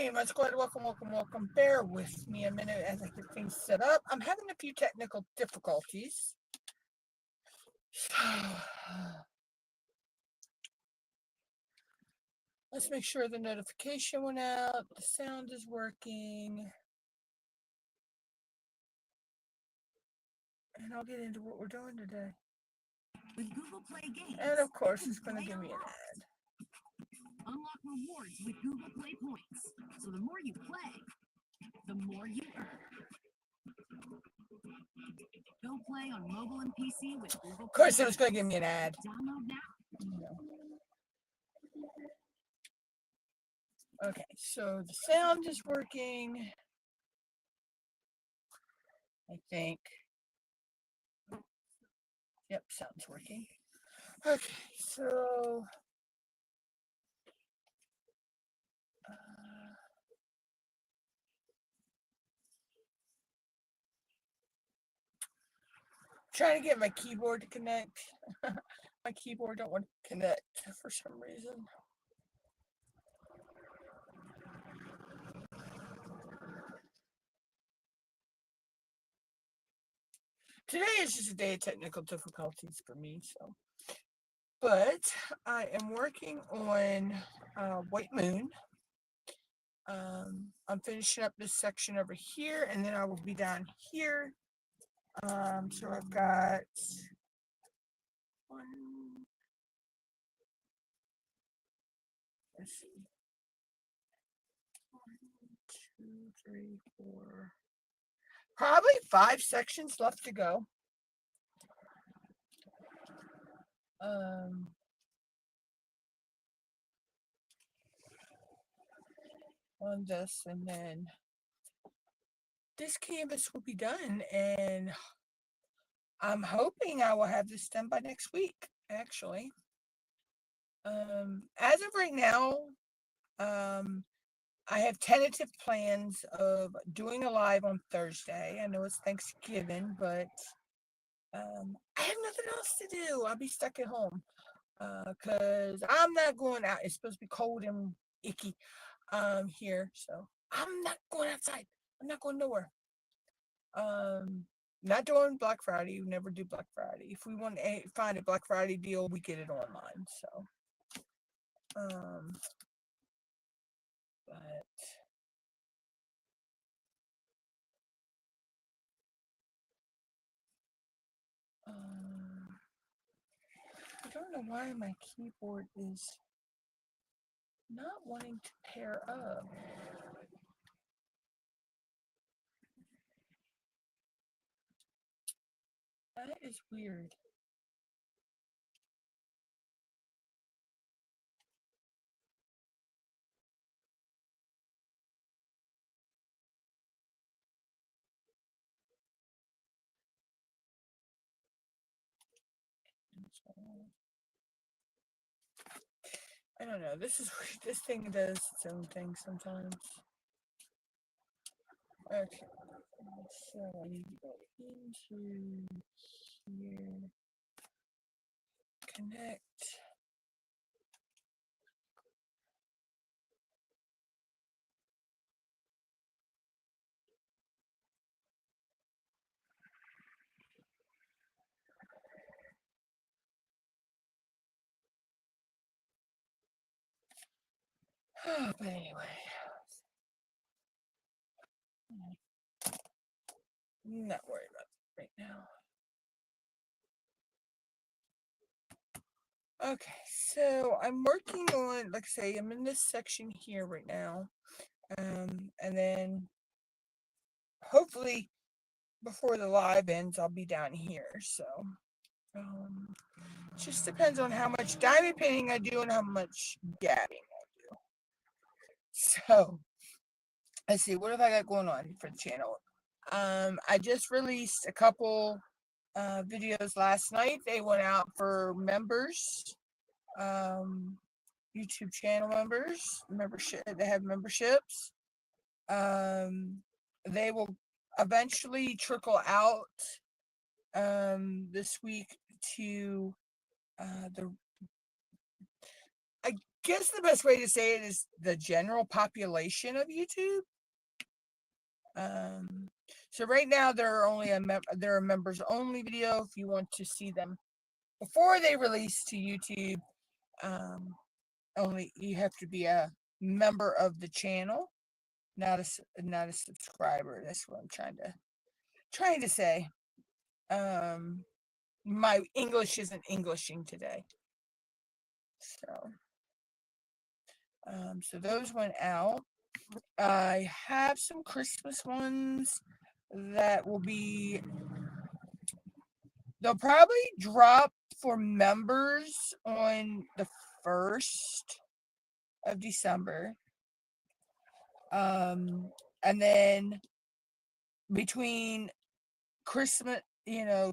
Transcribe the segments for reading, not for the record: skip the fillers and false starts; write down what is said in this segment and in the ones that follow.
Hey, my squad, welcome. Bear with me a minute as I get things set up. I'm having a few technical difficulties. So, let's make sure the notification went out, the sound is working, and I'll get into what we're doing today. With Google Play Games, and of course, it's going to give me an ad. Unlock rewards with Google Play points. So the more you play, the more you earn. Go play on mobile and PC with Google. Of course, it was going to give me an ad. Download now. No. Okay, so the sound is working. I think. Yep, sound's working. Okay, so trying to get my keyboard to connect. My keyboard don't want to connect for some reason. Today is just a day of technical difficulties for me, so. But I am working on White Moon. I'm finishing up this section over here, and then I will be down here. So I've got one. Let's see. 1, 2, 3, 4. Probably 5 sections left to go. On this, and then this canvas will be done, and I'm hoping I will have this done by next week, actually. As of right now, I have tentative plans of doing a live on Thursday. I know it's Thanksgiving, but I have nothing else to do. I'll be stuck at home because I'm not going out. It's supposed to be cold and icky here, so I'm not going outside. I'm not going nowhere. Not doing Black Friday. We never do Black Friday. If we want to find a Black Friday deal, we get it online. So, but I don't know why my keyboard is not wanting to pair up. That is weird. I don't know. This thing does its own thing sometimes. Okay. So I need to go into here. Connect. But anyway. Not worried about it right now. Okay, so I'm working on, like I say, I'm in this section here right now. And then hopefully before the live ends, I'll be down here. So just depends on how much diamond painting I do and how much gabbing I do. So let's see, what have I got going on for the channel? I just released a couple videos last night. They went out for members, YouTube channel members, membership. They have memberships. They will eventually trickle out this week to guess the best way to say it is the general population of YouTube. So right now there are only there are members only video. If you want to see them before they release to YouTube, only you have to be a member of the channel, not a subscriber. That's what I'm trying to say. My English isn't Englishing today, so so those went out. I have some Christmas ones that will be. They'll probably drop for members on the 1st of December. And then between Christmas,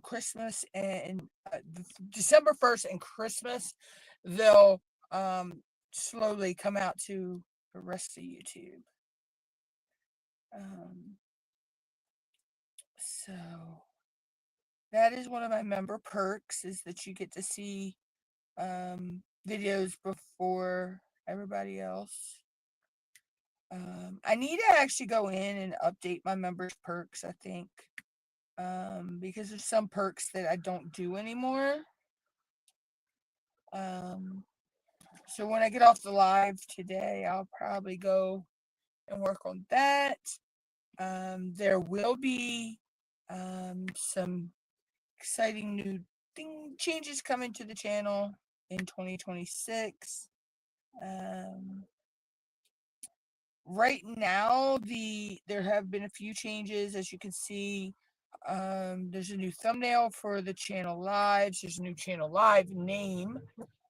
Christmas and December 1st and Christmas, they'll slowly come out to the rest of YouTube. So that is one of my member perks, is that you get to see videos before everybody else. I need to actually go in and update my members perks, I think, because there's some perks that I don't do anymore. So when I get off the live today, I'll probably go and work on that. There will be some exciting new changes coming to the channel in 2026. Right now, there have been a few changes, as you can see. There's a new thumbnail for the channel lives. There's a new channel live name.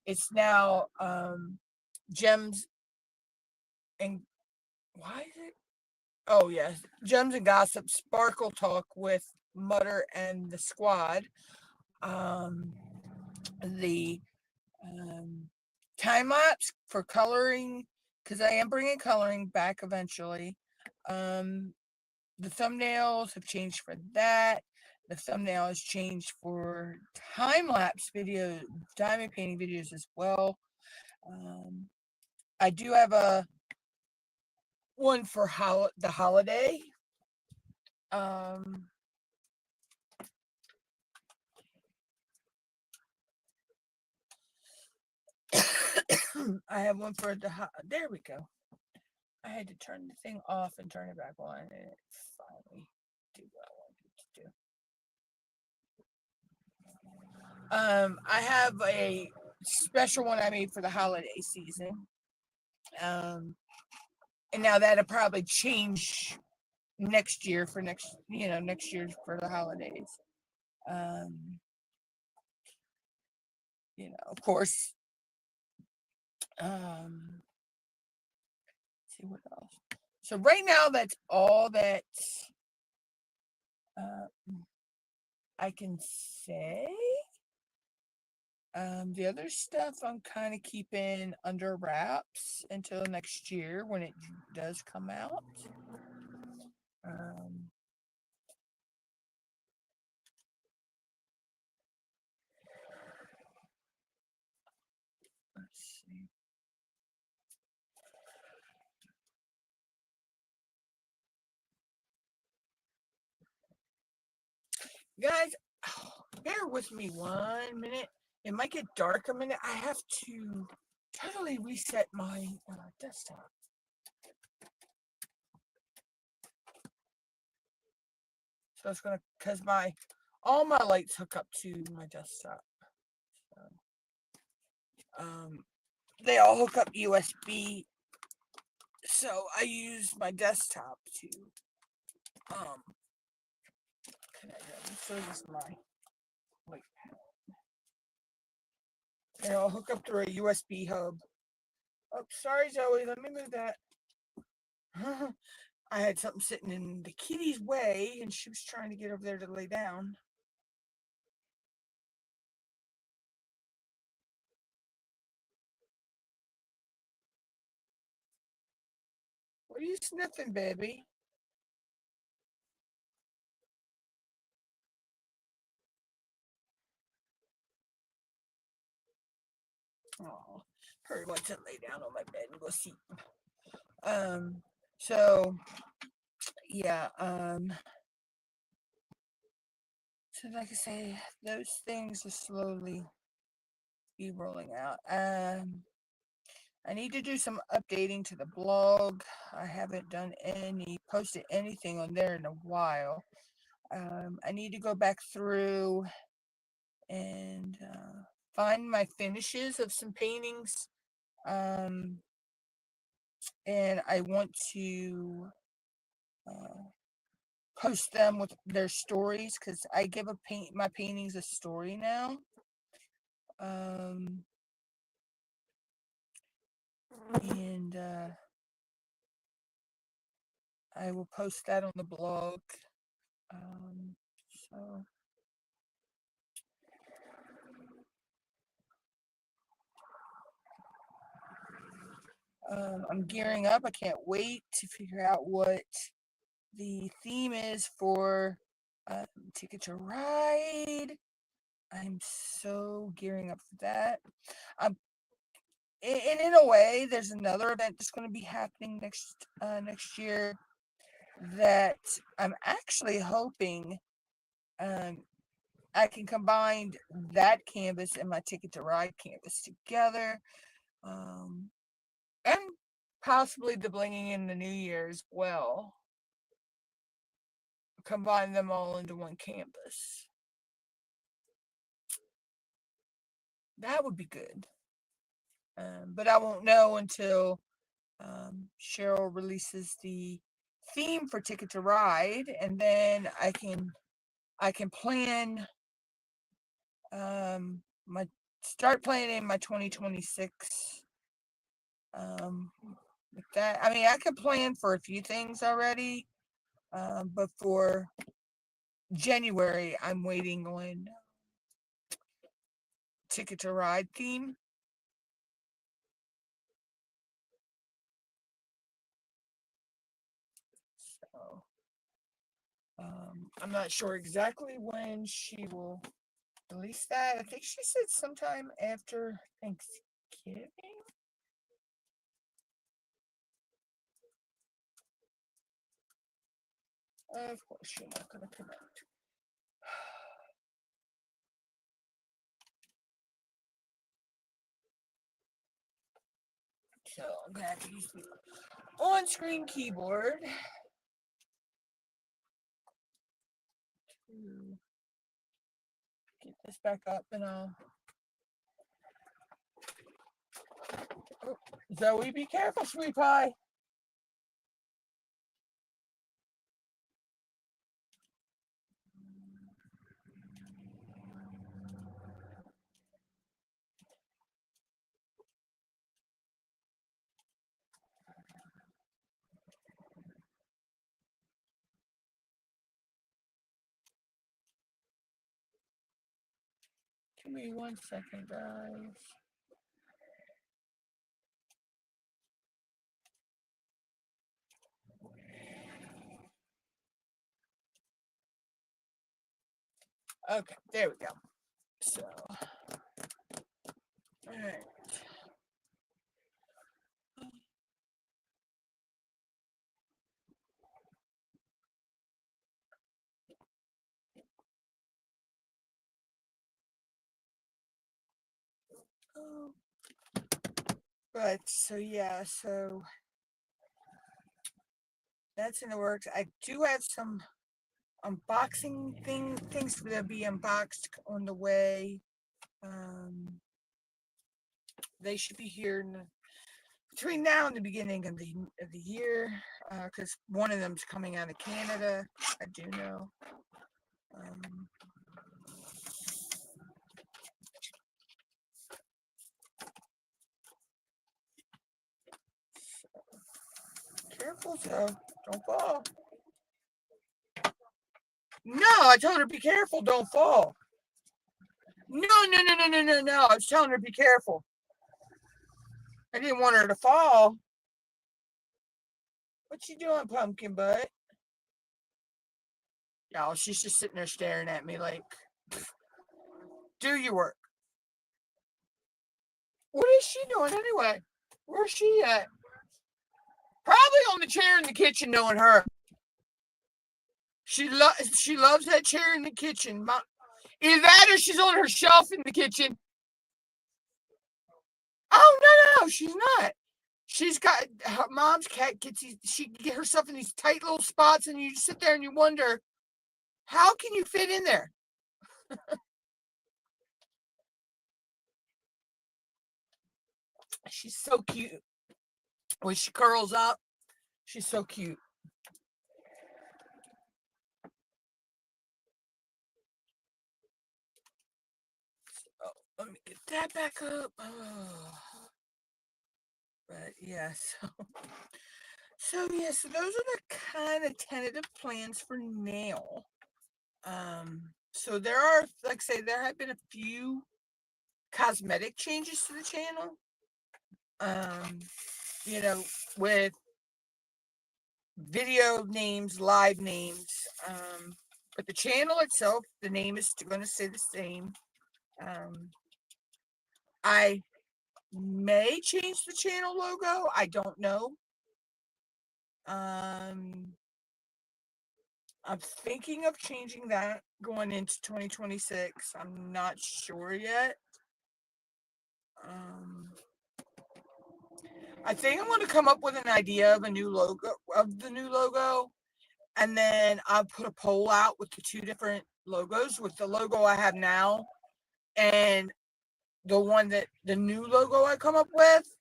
It's now Gems and why is it? Oh yes, Gems and Gossip Sparkle Talk with Mutter and the Squad. The time lapse for coloring, because I am bringing coloring back eventually. The thumbnails have changed for that. The thumbnail has changed for time lapse video, diamond painting videos as well. I do have a one for the holiday. I have one for there we go. I had to turn the thing off and turn it back on, and it finally did what I wanted to do. I have a special one I made for the holiday season. And now that'll probably change next year for next year for the holidays. Of course. See what else. So right now, that's all that I can say. The other stuff I'm kind of keeping under wraps until next year when it does come out. Let's see. Guys, bear with me 1 minute. It might get dark a minute. I have to totally reset my desktop. So it's gonna, cause all my lights hook up to my desktop. So, they all hook up USB. So I use my desktop to connect them. So this is my light panel. They all hook up through a USB hub. Oh, sorry, Zoe. Let me move that. I had something sitting in the kitty's way, and she was trying to get over there to lay down. What are you sniffing, baby? Oh, Hurry wants to lay down on my bed and go sleep. So yeah, so like I say, those things will slowly be rolling out. I need to do some updating to the blog. I haven't posted anything on there in a while. I need to go back through and find my finishes of some paintings. And I want to post them with their stories because I give my paintings a story now. And I will post that on the blog. So I'm gearing up. I can't wait to figure out what the theme is for Ticket to Ride. I'm so gearing up for that. And in a way, there's another event that's going to be happening next year that I'm actually hoping I can combine that canvas and my Ticket to Ride canvas together, and possibly the Blinging in the New Year as well. Combine them all into one canvas. That would be good. But I won't know until Cheryl releases the theme for Ticket to Ride, and then I can plan my start planning my 2026 with that. I mean, I could plan for a few things already, but for January, I'm waiting on Ticket to Ride theme. So I'm not sure exactly when she will release that. I think she said sometime after Thanksgiving. Of course, you're not going to connect. So I'm going to have to use the on-screen keyboard to get this back up, and I'll... Oh, Zoe, be careful, sweet pie. Give me 1 second, guys. Okay, there we go. So, all right. Oh. But so yeah, so that's in the works. I do have some unboxing things that'll be unboxed on the way. They should be here between now and the beginning of the year, because one of them's coming out of Canada. I do know. Careful, so don't fall. No, I told her be careful, don't fall. No. I was telling her be careful. I didn't want her to fall. What you doing, pumpkin butt? Y'all, she's just sitting there staring at me like, do your work. What is she doing anyway? Where's she at? Probably on the chair in the kitchen, knowing her. She loves that chair in the kitchen. Either that or she's on her shelf in the kitchen. Oh no, she's not. She's got her mom's cat gets these, she can get herself in these tight little spots, and you just sit there and you wonder, how can you fit in there? She's so cute. When she curls up, she's so cute. Oh, let me get that back up. Oh. But yeah, so those are the kind of tentative plans for now. So there are, like I say, there have been a few cosmetic changes to the channel. You know, with video names, live names. But the channel itself, the name is going to stay the same. I may change the channel logo. I don't know. I'm thinking of changing that going into 2026. I'm not sure yet. I think I'm going to come up with an idea of the new logo, and then I'll put a poll out with the two different logos, with the logo I have now and the new logo I come up with,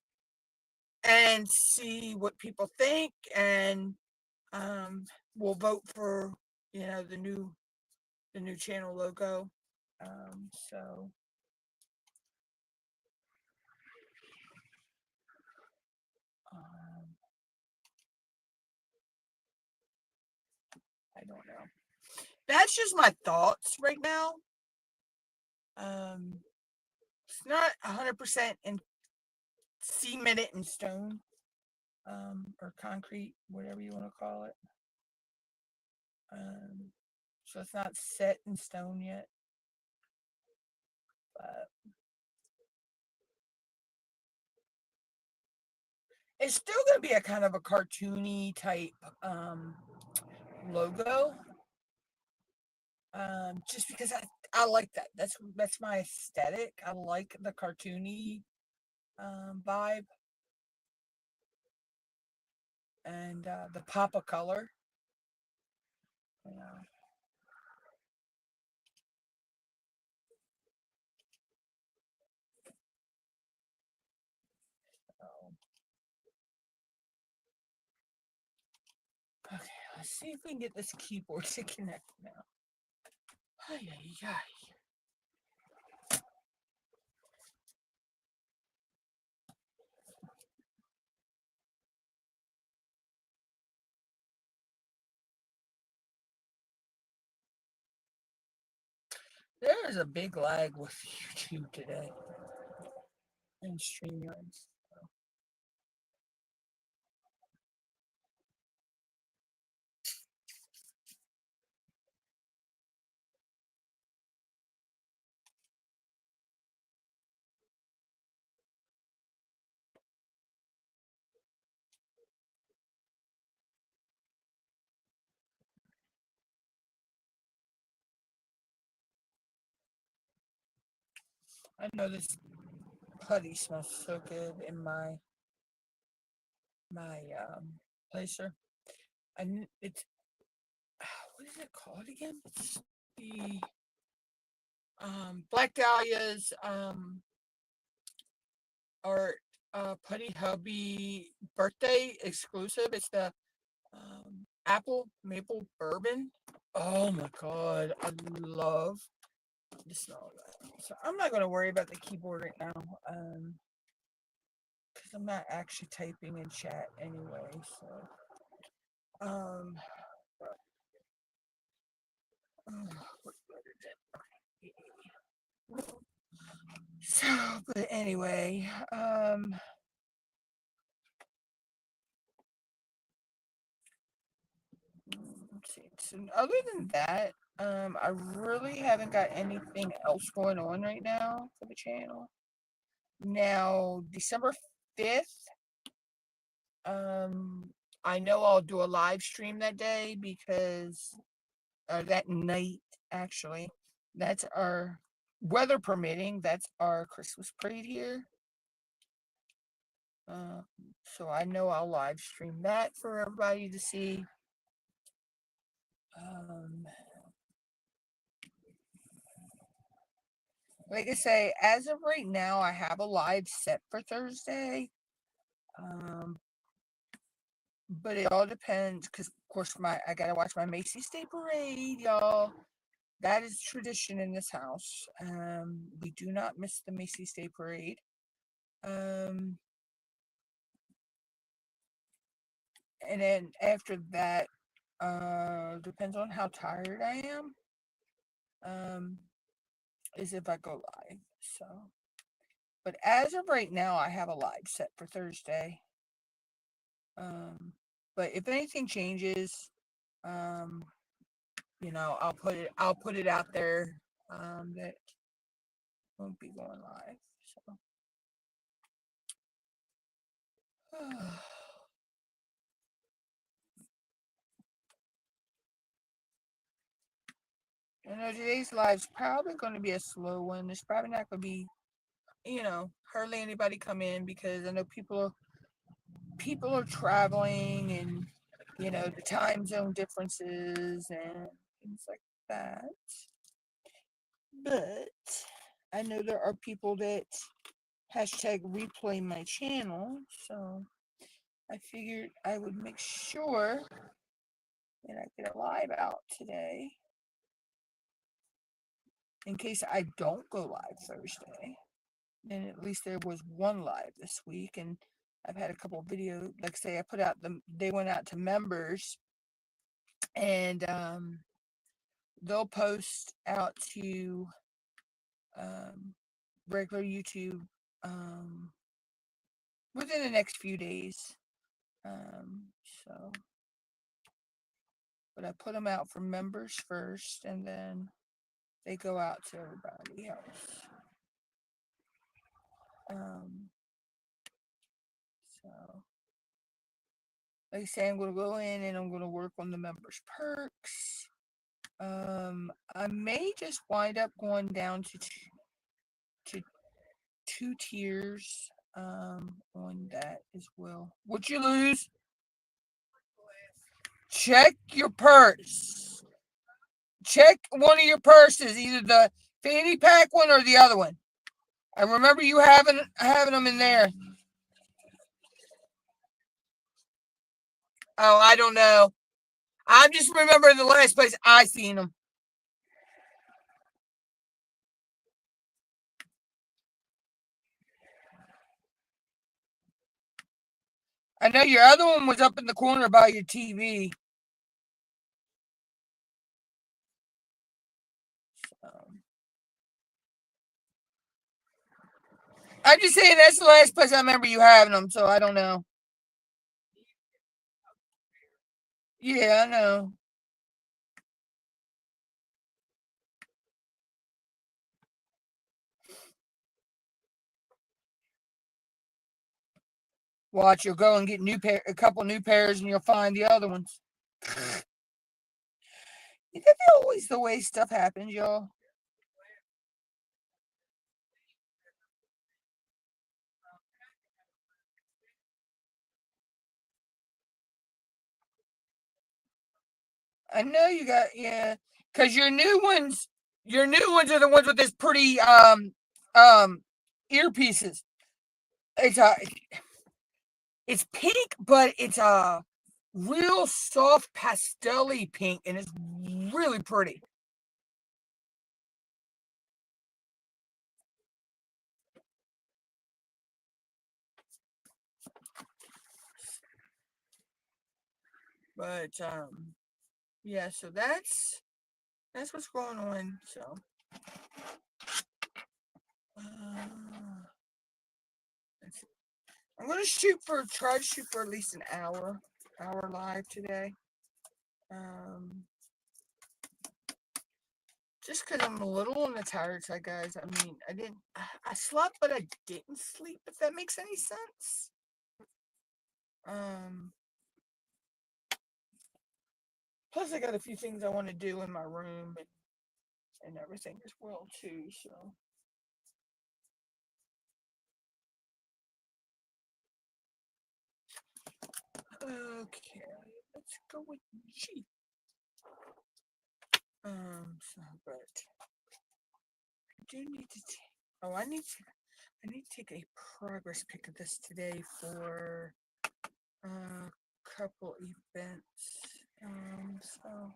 and see what people think, and we'll vote for the new channel logo. So I don't know. That's just my thoughts right now. It's not 100% in cemented in stone, or concrete, whatever you want to call it. So it's not set in stone yet. But it's still going to be a kind of a cartoony type logo. Just because I like that. That's my aesthetic. I like the cartoony vibe, and the pop of color. You know. So, okay, let's see if we can get this keyboard to connect now. Ay, ay, ay. There is a big lag with YouTube today and StreamYards. I know this putty smells so good in my placer. And it's what is it called again? It's the Black Dahlia's or Putty Hubby birthday exclusive. It's the apple maple bourbon. Oh my god, I love the smell of that. So I'm not gonna worry about the keyboard right now, because I'm not actually typing in chat anyway. So but anyway, let's see. So other than that, I really haven't got anything else going on right now for the channel. Now, December 5th, I know I'll do a live stream that day because, that night, actually, that's our, weather permitting, that's our Christmas parade here. Uh, so I know I'll live stream that for everybody to see. Um, like I say, as of right now, I have a live set for Thursday. But it all depends, because of course I gotta watch my Macy's Day Parade, y'all. That is tradition in this house. We do not miss the Macy's Day Parade. Um, and then after that, depends on how tired I am. Is if I go live. So, but as of right now, I have a live set for Thursday. But if anything changes, um, I'll put it out there. That won't be going live. So. I know today's live's probably going to be a slow one. There's probably not going to be, hardly anybody come in because I know people are traveling, and the time zone differences and things like that. But I know there are people that hashtag replay my channel, so I figured I would make sure that I get a live out today in case I don't go live Thursday. And at least there was one live this week, and I've had a couple of videos. Like say, I put out they went out to members, and they'll post out to regular YouTube within the next few days. So, but I put them out for members first, and then they go out to everybody else. So, like I say, I'm going to go in and I'm going to work on the members perks. I may just wind up going down to 2 tiers on that as well. Would you lose? Check your purse. Check one of your purses, either the fanny pack one or the other one. I remember you having them in there. Oh, I don't know. I just remember the last place I seen them. I know your other one was up in the corner by your TV. I'm just saying that's the last place I remember you having them, so I don't know. Yeah, I know. Watch, you'll go and get a couple new pairs, and you'll find the other ones. That's always the way stuff happens, y'all. I know you got, yeah, because your new ones are the ones with this pretty earpieces. It's it's pink, but it's a real soft pastel-y pink, and it's really pretty. But yeah, so that's what's going on. So I'm gonna try to shoot for at least an hour live today. just because I'm a little on the tired side, guys. I mean, I slept, but I didn't sleep, if that makes any sense. Um, Plus I got a few things I want to do in my room and everything as well, too, so. Okay, let's go with G. But I do need to oh, I need to take a progress pic of this today for a couple events. So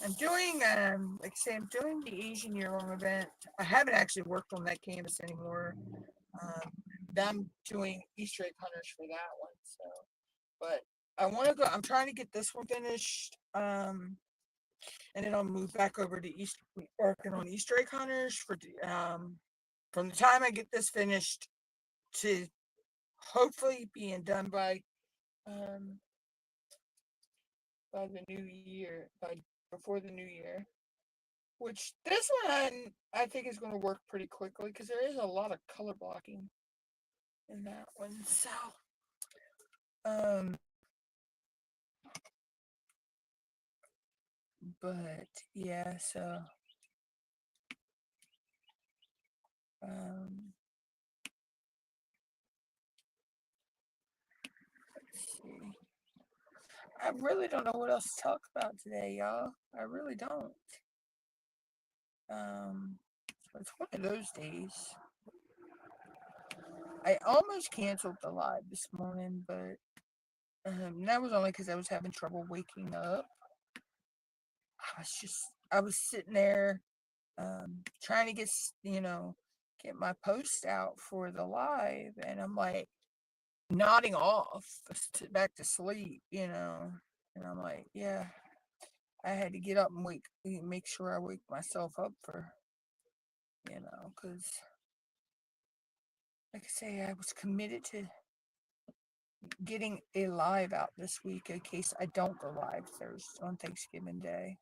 I'm doing, like I say, I'm doing the Asian Year-Long event. I haven't actually worked on that canvas anymore. I'm doing Easter egg hunters for that one, so. But I want to go. I'm trying to get this one finished. And then I'll move back over to working on Easter egg hunters from the time I get this finished to hopefully being done by the new year, by before the new year. Which this one I think is going to work pretty quickly because there is a lot of color blocking in that one. So, but yeah, so let's see. I really don't know what else to talk about today, y'all. I really don't. So it's one of those days. I almost canceled the live this morning, but that was only because I was having trouble waking up. I was sitting there trying to get my post out for the live, and I'm like nodding off back to sleep, and I'm like, yeah, I had to get up and make sure I wake myself up for, because like I say, I was committed to getting a live out this week in case I don't go live Thursday on Thanksgiving Day.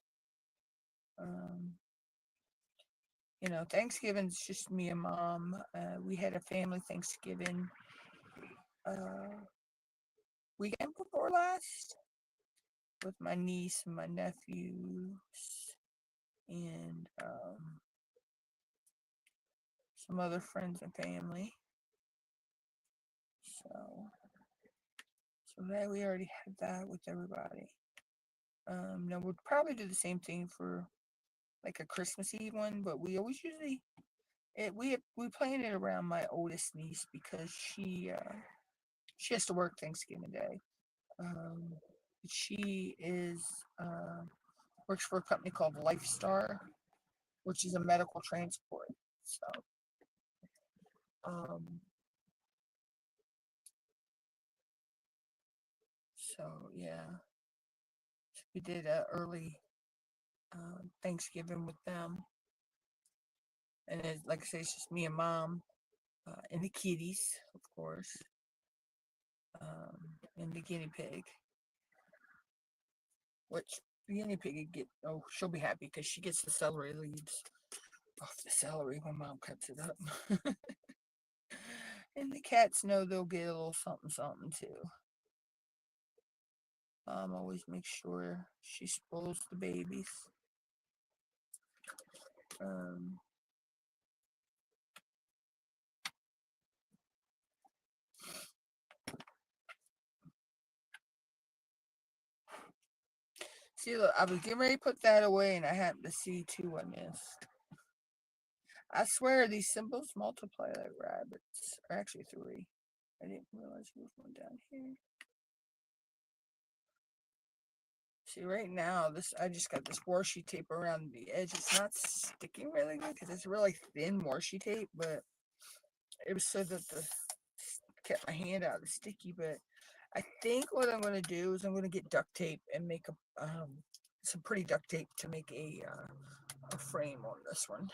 Thanksgiving's just me and Mom. We had a family Thanksgiving weekend before last with my niece and my nephews and some other friends and family. So that we already had that with everybody. Now we'll probably do the same thing for like a Christmas Eve one, but we always usually we plan it around my oldest niece because she has to work Thanksgiving Day. She works for a company called Lifestar, which is a medical transport. So yeah, we did a early Thanksgiving with them, and like I say, it's just me and Mom and the kitties, of course, and the guinea pig. Which the guinea pig she'll be happy because she gets the celery leaves off the celery when Mom cuts it up. And the cats know they'll get a little something something too. Mom always makes sure she spoils the babies. See, look, I was getting ready to put that away, and I happened to see two I missed. I swear these symbols multiply like rabbits. Or actually three. I didn't realize there was one down here. See, right now, I just got this washi tape around the edge. It's not sticking really good because it's really thin washi tape, but it was so that kept my hand out of sticky. But I think what I'm going to do is I'm going to get duct tape and make some pretty duct tape to make a frame on this one.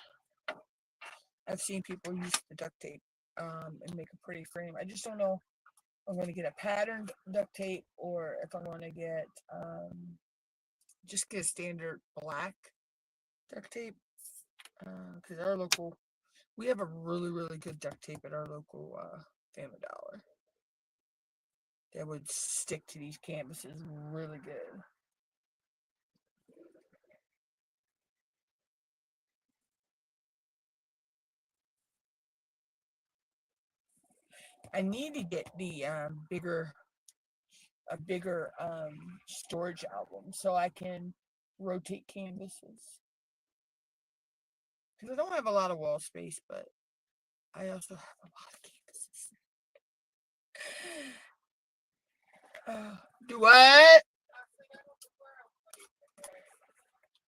I've seen people use the duct tape and make a pretty frame. I just don't know if I'm going to get a patterned duct tape or if I'm going to get just get standard black duct tape. Because our local, we have a really good duct tape at our local Family Dollar that would stick to these canvases really good. I need to get the a bigger storage album so I can rotate canvases. Because I don't have a lot of wall space, but I also have a lot of canvases. Do what?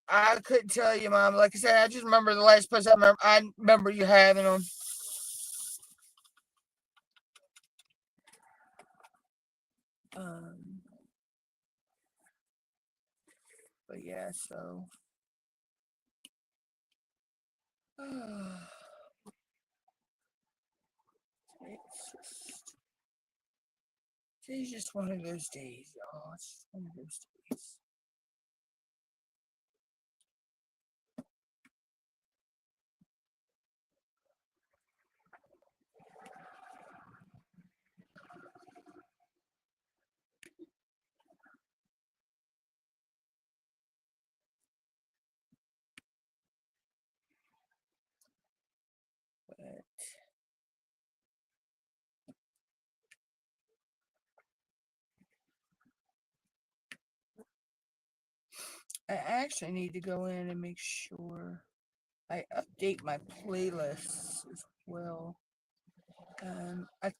I couldn't tell you, Mom. Like I said, I just remember the last place I remember you having them. Um, but yeah, so it's just one of those days, y'all. It's just one of those days. But I actually need to go in and make sure I update my playlists as well. Um, I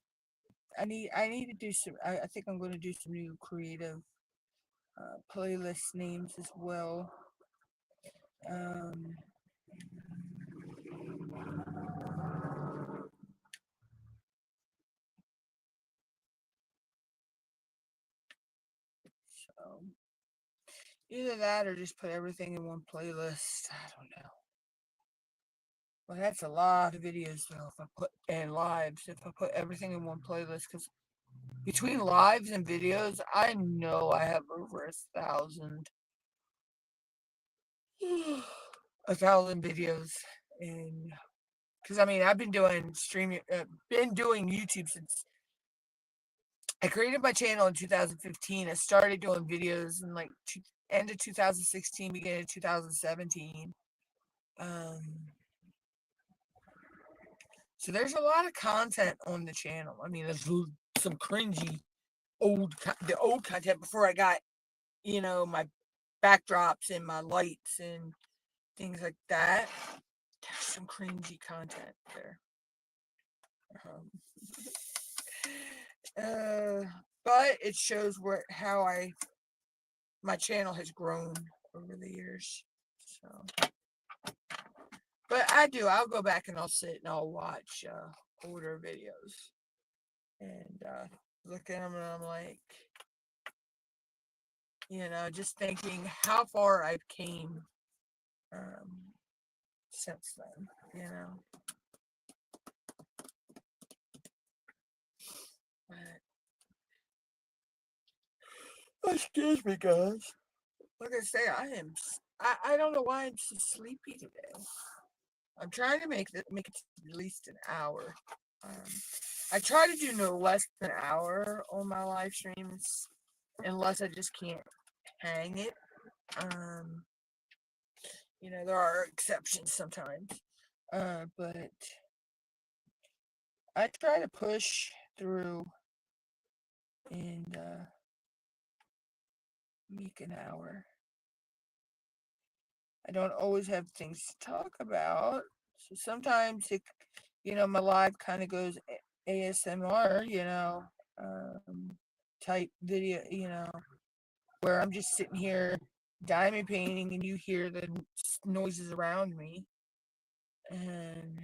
I need to do some. I think I'm going to do some new creative playlist names as well. Um, so either that or just put everything in one playlist. I don't know. Well, that's a lot of videos though. If I put and lives, if I put everything in one playlist, because between lives and videos, I know I have over 1,000, a thousand videos, and because I mean I've been doing streaming, been doing YouTube since I created my channel in 2015. I started doing videos in like end of 2016, beginning of 2017. Um, so there's a lot of content on the channel. I mean, there's some cringy the old content before I got my backdrops and my lights and things like that. There's some cringy content there. Um, but it shows how my channel has grown over the years. So, but I'll go back and I'll sit and I'll watch older videos and look at them and I'm like, just thinking how far I've came um, since then. But, excuse me, guys. Like I say, I don't know why I'm so sleepy today. I'm trying to make it at least an hour. Um, I try to do no less than an hour on my live streams, unless I just can't hang it. Um, there are exceptions sometimes, but I try to push through and make an hour. I don't always have things to talk about, so sometimes my live kind of goes ASMR, type video, where I'm just sitting here diamond painting and you hear the noises around me. And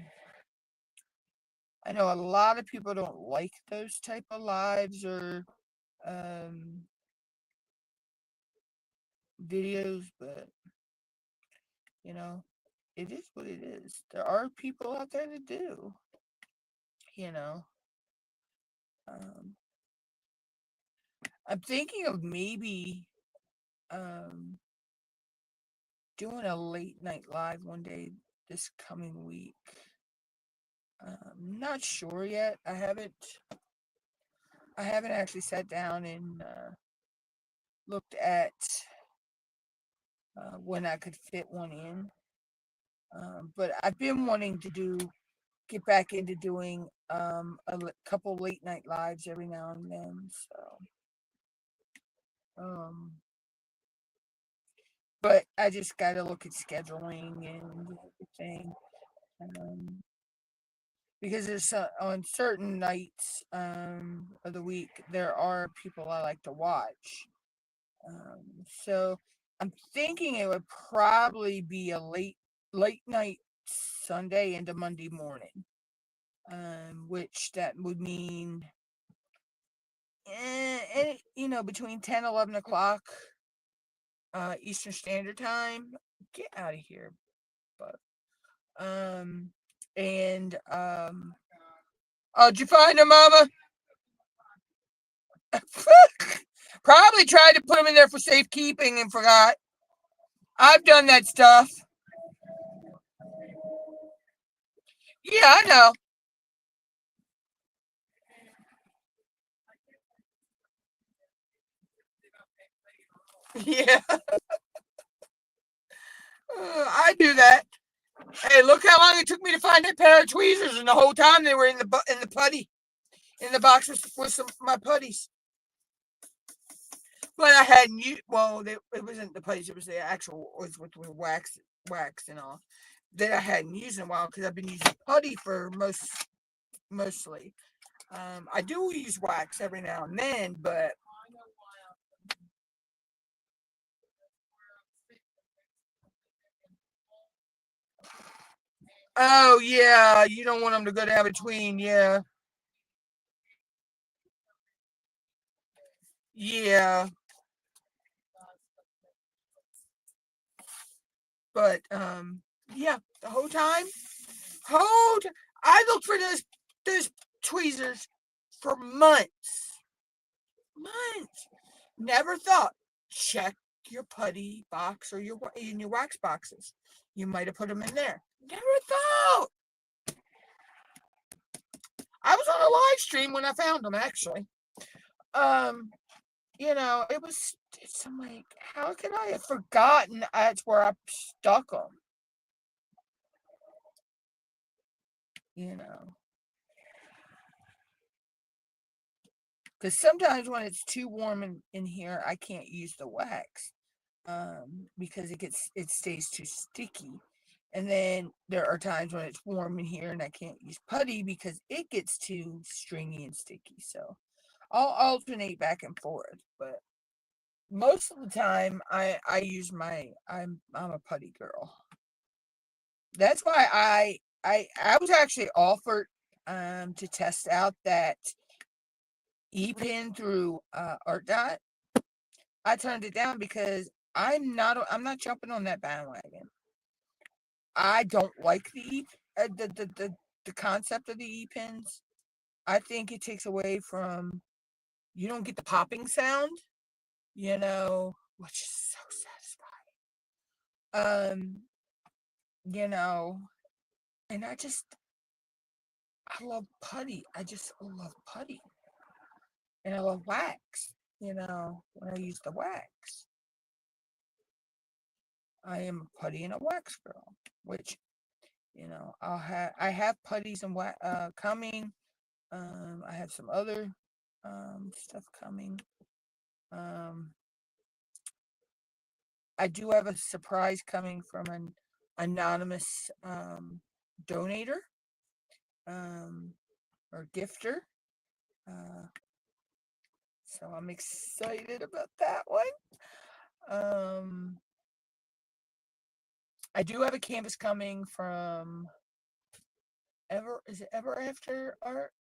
I know a lot of people don't like those type of lives or um, videos, but you know, it is what it is. There are people out there that do, you know. Um, I'm thinking of maybe doing a late night live one day this coming week. Not sure yet. I haven't actually sat down and looked at when I could fit one in. But I've been wanting to get back into doing couple late night lives every now and then. Um, but I just got to look at scheduling and everything. Um, because there's on certain nights of the week there are people I like to watch. So I'm thinking it would probably be a late night Sunday into Monday morning, which that would mean between 10-11 o'clock Eastern Standard Time. Get out of here, but and oh, did you find her, Mama? Probably tried to put him in there for safekeeping and forgot. I've done that stuff. Yeah, I know. Yeah, I do that. Hey, look how long it took me to find that pair of tweezers, and the whole time they were in the putty, in the box with my putties. But I hadn't used. Well, it wasn't the putties; it was the actual was with the wax and all that I hadn't used in a while because I've been using putty for mostly. I do use wax every now and then, but oh yeah, you don't want them to go down between. Yeah, yeah. But yeah, the whole time, hold. I looked for those tweezers for months, months. Never thought. Check your putty box or in your wax boxes. You might have put them in there. Never thought. I was on a live stream when I found them. Actually, um, it was. I'm like, how could I have forgotten that's where I stuck them? You know, because sometimes when it's too warm in here, I can't use the wax because it stays too sticky. And then there are times when it's warm in here and I can't use putty because it gets too stringy and sticky. So I'll alternate back and forth, but most of the time I use I'm a putty girl. That's why I was actually offered to test out that E-pen through Art Dot. I turned it down because I'm not jumping on that bandwagon. I don't like the concept of the E-pens. I think it takes away from you don't get the popping sound, which is so satisfying. You know, and I love putty. I just love putty. And I love wax, when I use the wax. I am a putty and a wax girl, which I have putties and coming. I have some other stuff coming. Um, I do have a surprise coming from an anonymous donator um, or gifter. Uh, so I'm excited about that one. Um, I do have a canvas coming from Ever After Art?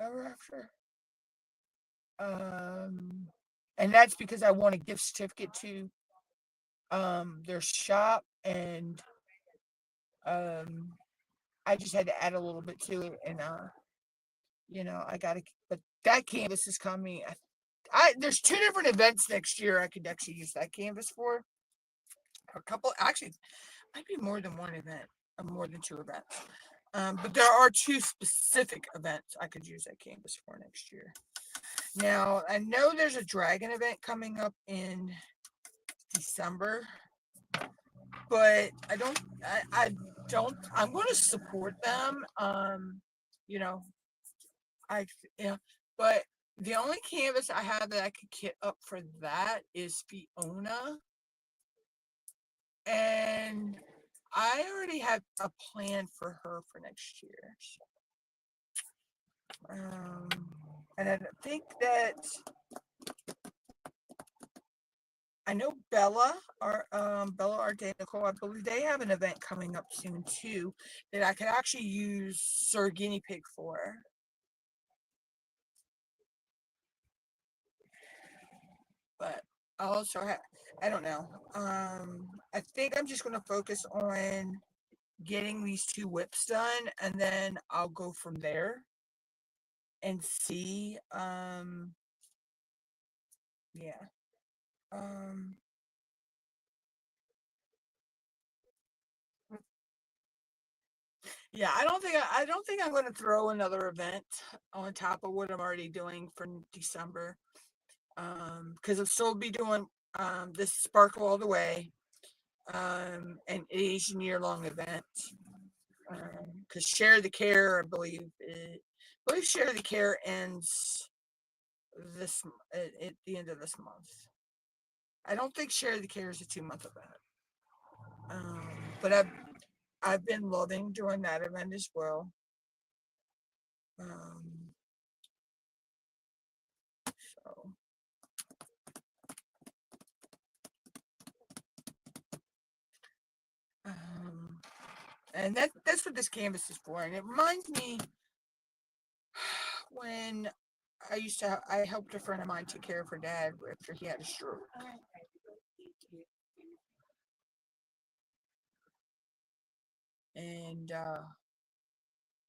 Ever After? And that's because I want a gift certificate to their shop, and um I just had to add a little bit to it, and I gotta, but that canvas is coming. There's two different events next year I could actually use that canvas for. a couple, actually, might be more than one event, more than two events. But there are two specific events I could use that canvas for next year. Now, I know there's a dragon event coming up in December, but I'm going to support them. You know, I, yeah, but the only canvas I have that I could get up for that is Fiona. And I already have a plan for her for next year. So, and I think that I know Bella Arte Nicole, I believe they have an event coming up soon too that I could actually use Sir Guinea Pig for. But I also have, I don't know. I think I'm just going to focus on getting these two whips done, and then I'll go from there and see. Yeah. Um, yeah, I don't think I'm going to throw another event on top of what I'm already doing for December. Because I'll still be doing this Sparkle All the Way, an Asian year-long event. Because Share the Care, I believe Share the Care ends this at the end of this month. I don't think Share the Care is a 2-month event. But I've been loving doing that event as well. So and that's what this canvas is for. And it reminds me when I helped a friend of mine take care of her dad after he had a stroke. And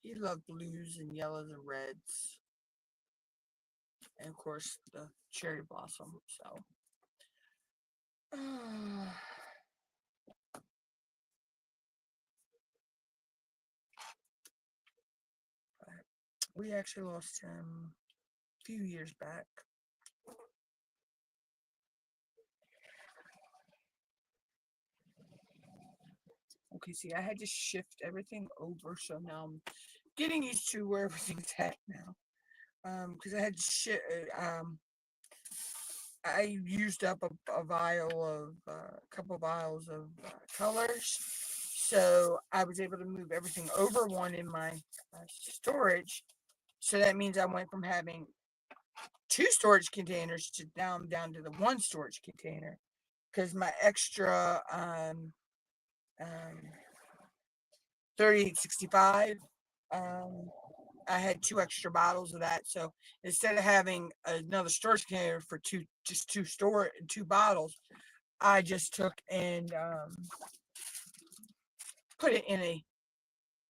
he loved blues and yellows and reds. And of course the cherry blossom. So we actually lost him a few years back. Okay, see, I had to shift everything over, so now I'm getting used to where everything's at now. Because I had I used up a vial of a couple vials of colors, so I was able to move everything over one in my storage. So that means I went from having 2 storage containers to down to the 1 storage container, because my extra 3865, I had 2 extra bottles of that. So instead of having another storage container for two bottles, I just took and put it in a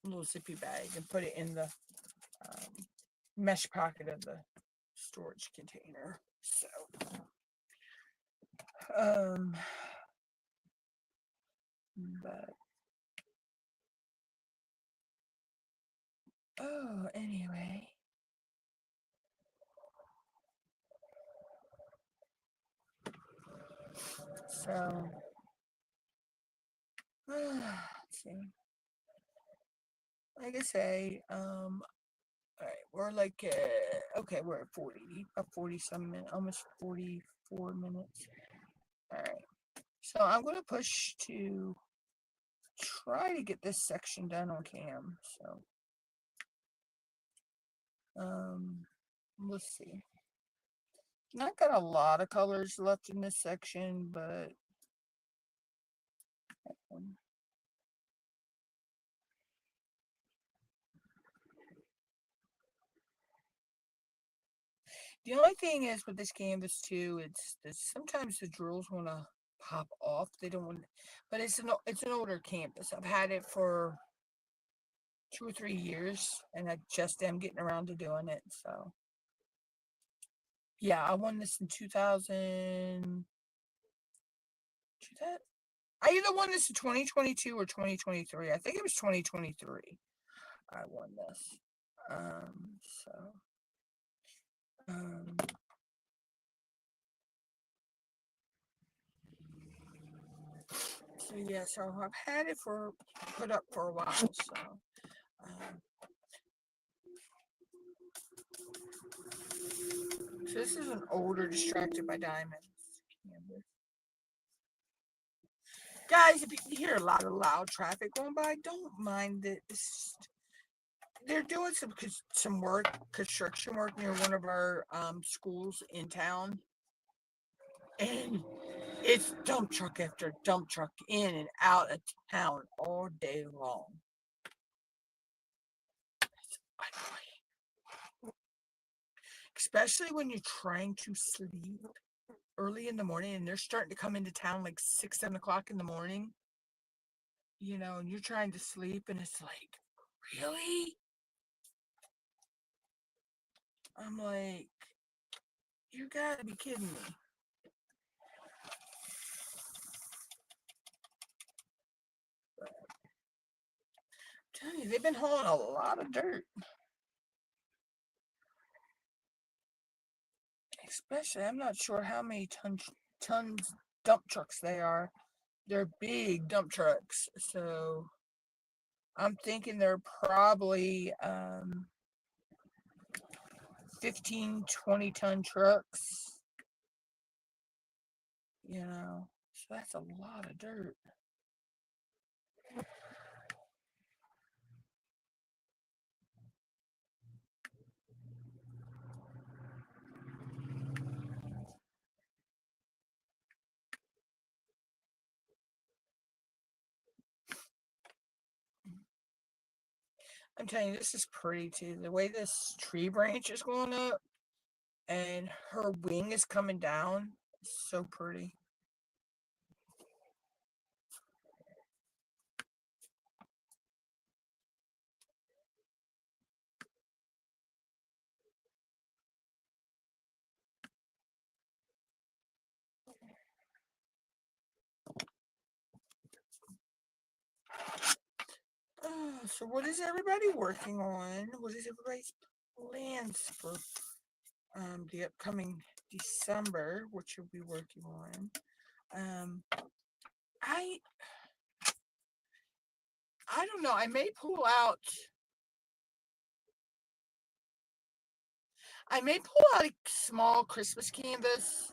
little zippy bag and put it in the mesh pocket of the storage container. So but anyway. So let's see. Like I say, all right, we're like okay, we're at 40 some minutes, almost 44 minutes. All right, so I'm gonna push to try to get this section done on cam. So let's see. Not got a lot of colors left in this section, but the only thing is with this canvas too, it's sometimes the drills want to pop off. They don't want, but it's an older canvas. I've had it for 2 or 3 years, and I just am getting around to doing it. So yeah, I won this in 2000. I either won this in 2022 or 2023. I think it was 2023. I won this. So yeah, so I've had it put up for a while. So this is an older Distracted by Diamonds canvas. Guys, if you hear a lot of loud traffic going by, don't mind it. They're doing some construction work near one of our schools in town, and it's dump truck after dump truck in and out of town all day long. Especially when you're trying to sleep early in the morning and they're starting to come into town like 6, 7 o'clock in the morning, and you're trying to sleep and it's like, really? I'm like, you gotta be kidding me. But I'm telling you, they've been hauling a lot of dirt. Especially, I'm not sure how many tons dump trucks they are. They're big dump trucks, so I'm thinking they're probably 15, 20 ton trucks. So that's a lot of dirt. I'm telling you, this is pretty too. The way this tree branch is going up and her wing is coming down, it's so pretty. So what is everybody working on? What is everybody's plans for the upcoming December? What you'll be working on? I don't know. I may pull out a small Christmas canvas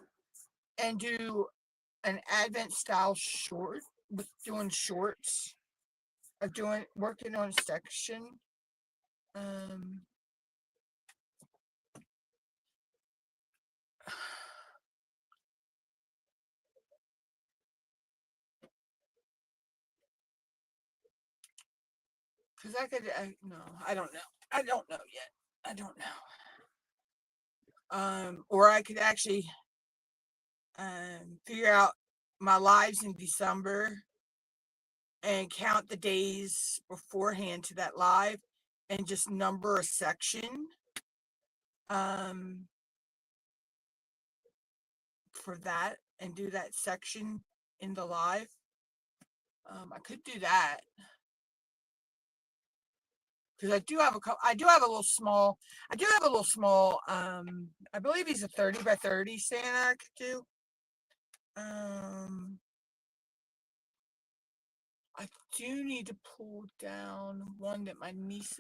and do an Advent style short with doing shorts of working on a section. Because no, I don't know. I don't know yet. I don't know. Or I could actually figure out my lives in December and count the days beforehand to that live and just number a section for that and do that section in the live. I could do that because I do have a little small. I believe he's a 30 by 30 Santa I could do. I do need to pull down one that my niece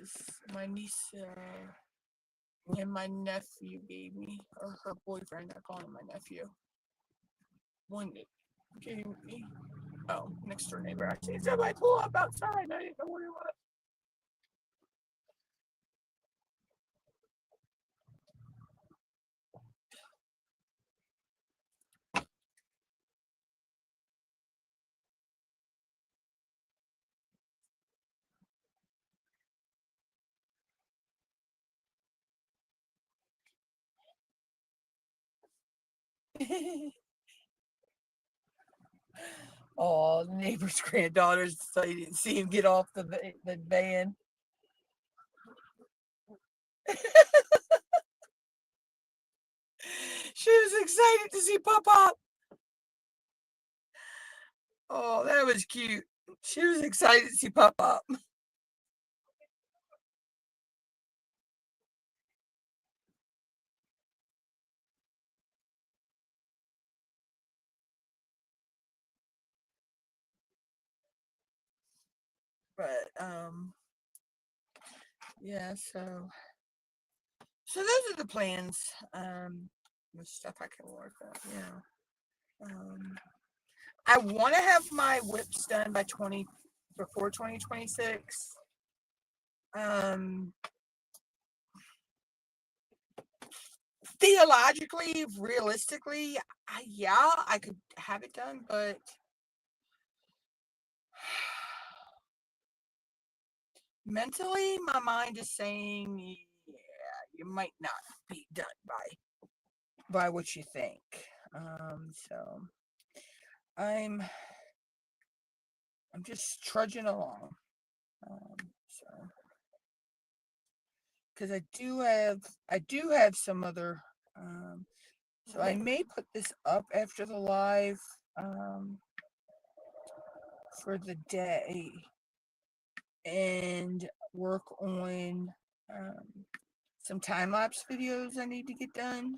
and my nephew gave me, or her boyfriend. I call him my nephew. One that gave me. Oh, next door neighbor. I see somebody pull up outside. I didn't know what it was. Oh, the neighbor's granddaughters, so you didn't see him get off the van. She was excited to see Pop Pop. Oh, that was cute. She was excited to see Pop Up. But yeah, so those are the plans. The stuff I can work on, I want to have my whips done by before 2026. Um, Theologically, realistically, yeah, I could have it done, but mentally, my mind is saying, yeah, you might not be done by what you think. So I'm I'm just trudging along. So because I do have some other. So I may put this up after the live for the day and work on some time lapse videos I need to get done.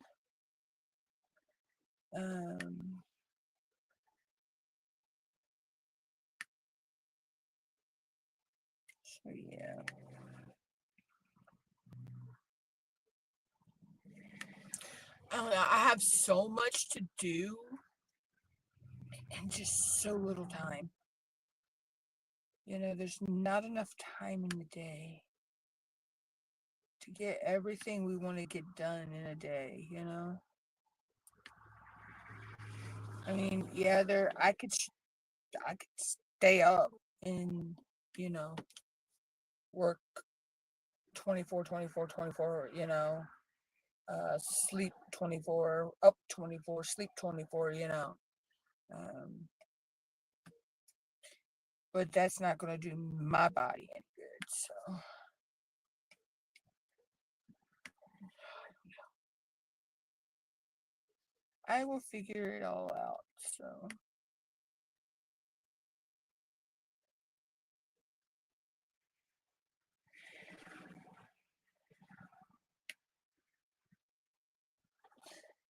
So yeah. I don't know. I have so much to do and just so little time. There's not enough time in the day to get everything we want to get done in a day. I mean, yeah, I could stay up and, you know, work 24, 24, 24, sleep 24, up 24, sleep 24. Um, but that's not going to do my body any good. So I will figure it all out. So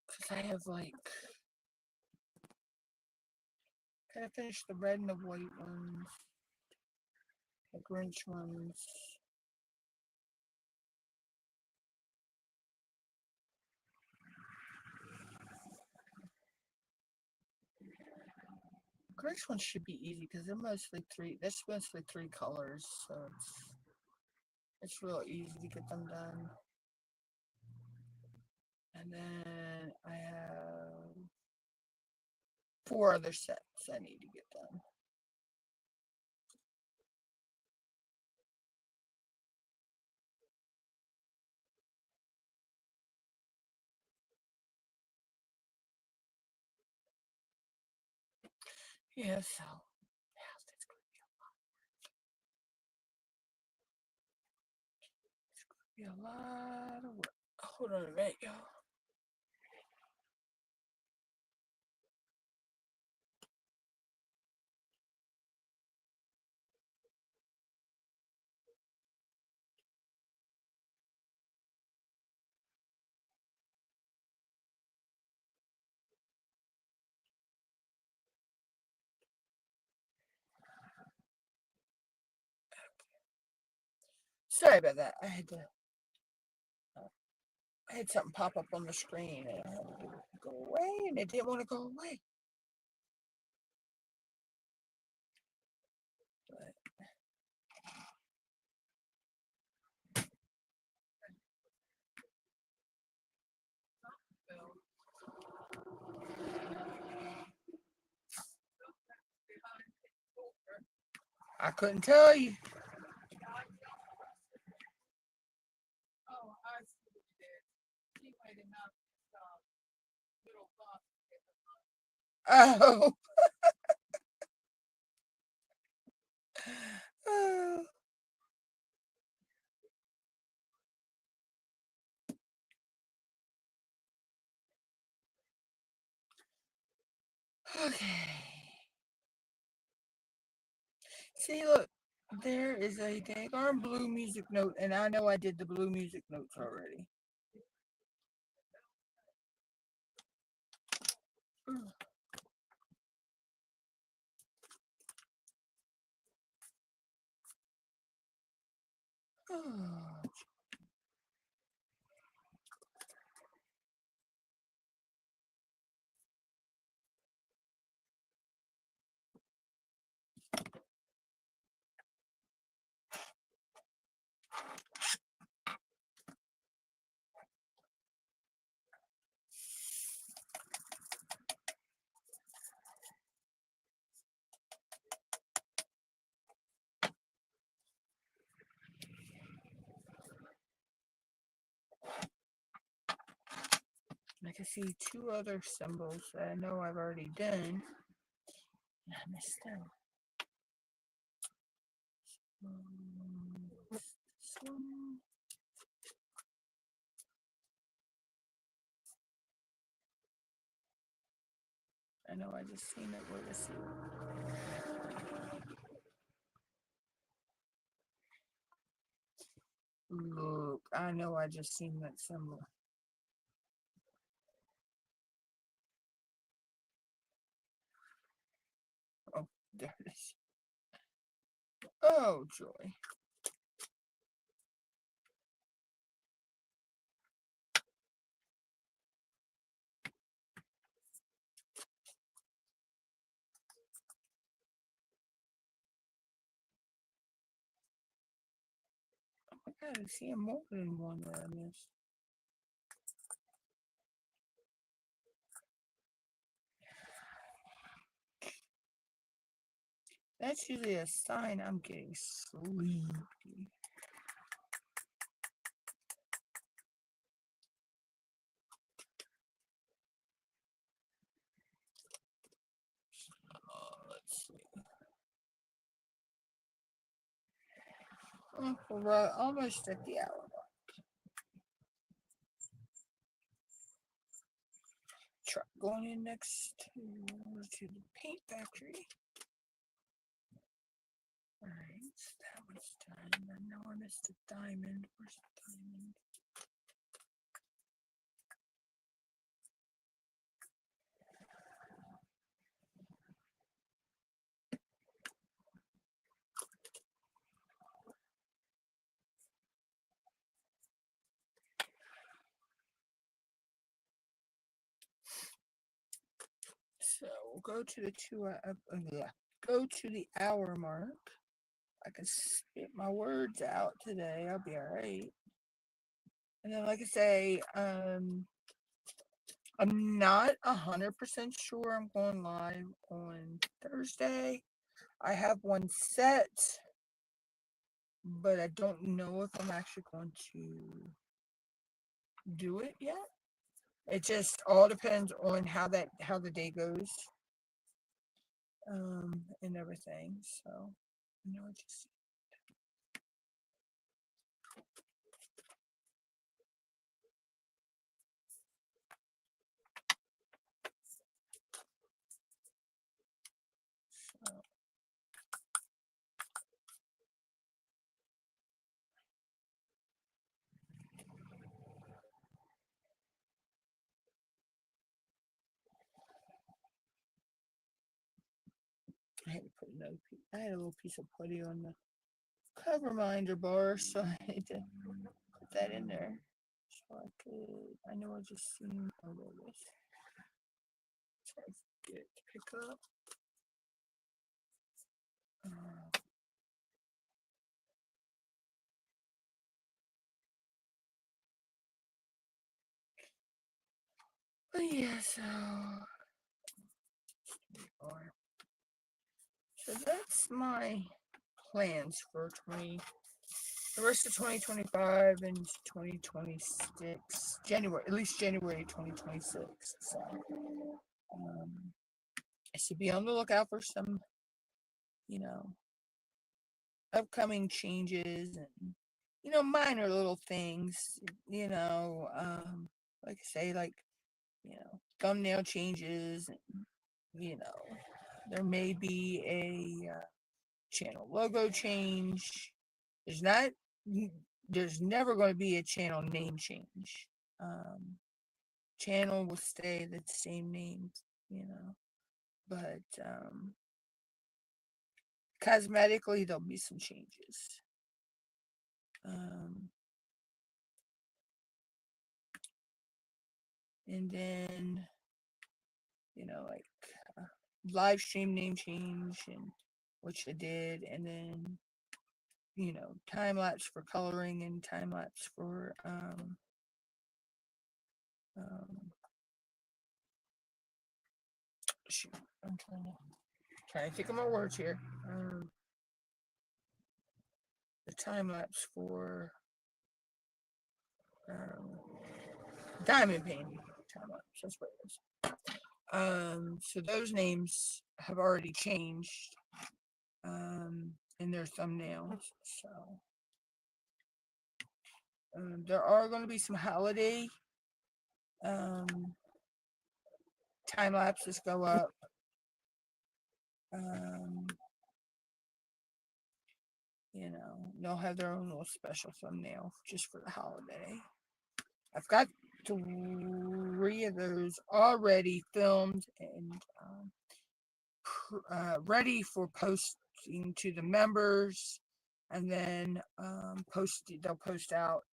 because I have gotta finish the red and the white ones, the Grinch ones. Grinch ones should be easy because they're mostly three. That's mostly three colors, so it's real easy to get them done. And then I have four other sets I need to get done. Yeah, so yeah, that's gonna be a lot of work. Hold on a minute, y'all. Sorry about that. I had something pop up on the screen and I had to go away, and it didn't want to go away. But I couldn't tell you. Oh. Oh. Okay. See, look, there is a daggone blue music note, and I know I did the blue music notes already. I can see two other symbols that I know I've already done. I missed them. This one. I know I just seen it. Where to see it? Look, I know I just seen that symbol. Oh, there it is. Oh, joy. Oh my God, I'm seeing more than one that I missed. That's usually a sign I'm getting sleepy. Let's see. Oh, we're almost at the hour mark. Truck going in next to the paint factory. Alright, that one's done. I know I missed a diamond. Where's the diamond? So we'll go to the go to the hour mark. I can spit my words out today. I'll be alright. And then, like I say, I'm not 100% sure I'm going live on Thursday. I have one set, but I don't know if I'm actually going to do it yet. It just all depends on how the day goes, and everything. So, you know, just so. I had to put another piece. I had a little piece of putty on the cover minder bar, so I had to put that in there so I could. I know I just seen all of this. So I forget to pick up. But yeah, so that's my plans for the rest of 2025 and 2026, January, at least January 2026. So, I should be on the lookout for some, you know, upcoming changes and, minor little things, like I say, like, thumbnail changes, and, there may be channel logo change. There's never going to be a channel name change. Channel will stay the same name, but cosmetically there'll be some changes. And then, like live stream name change and which I did, and then time lapse for coloring and time lapse for shoot, I'm trying to think of my words here. The time lapse for diamond painting time lapse. That's what it is. So those names have already changed in their thumbnails. So there are going to be some holiday time lapses go up. They'll have their own little special thumbnail just for the holiday. I've got 3 of those already filmed and ready for posting to the members, and then they'll post out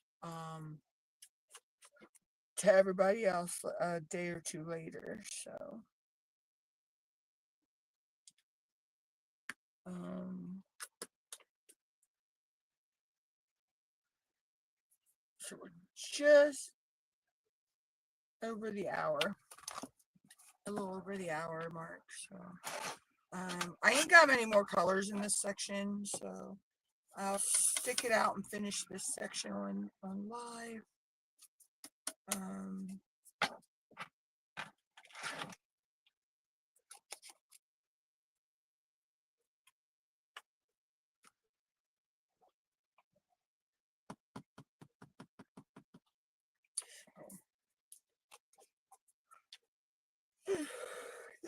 to everybody else a day or 2 later. So so we're just over the hour, a little over the hour mark. So I ain't got many more colors in this section, so I'll stick it out and finish this section on live.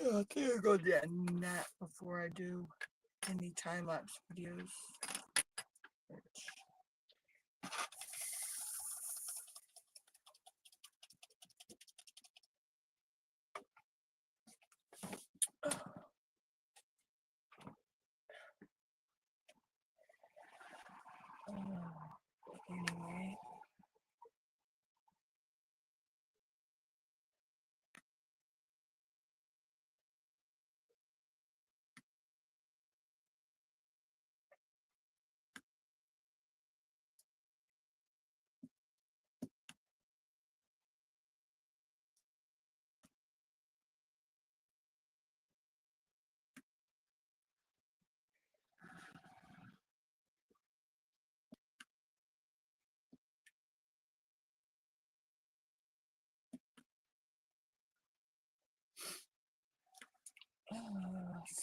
Yeah, I think I'll go do that before I do any time-lapse videos. Anyway.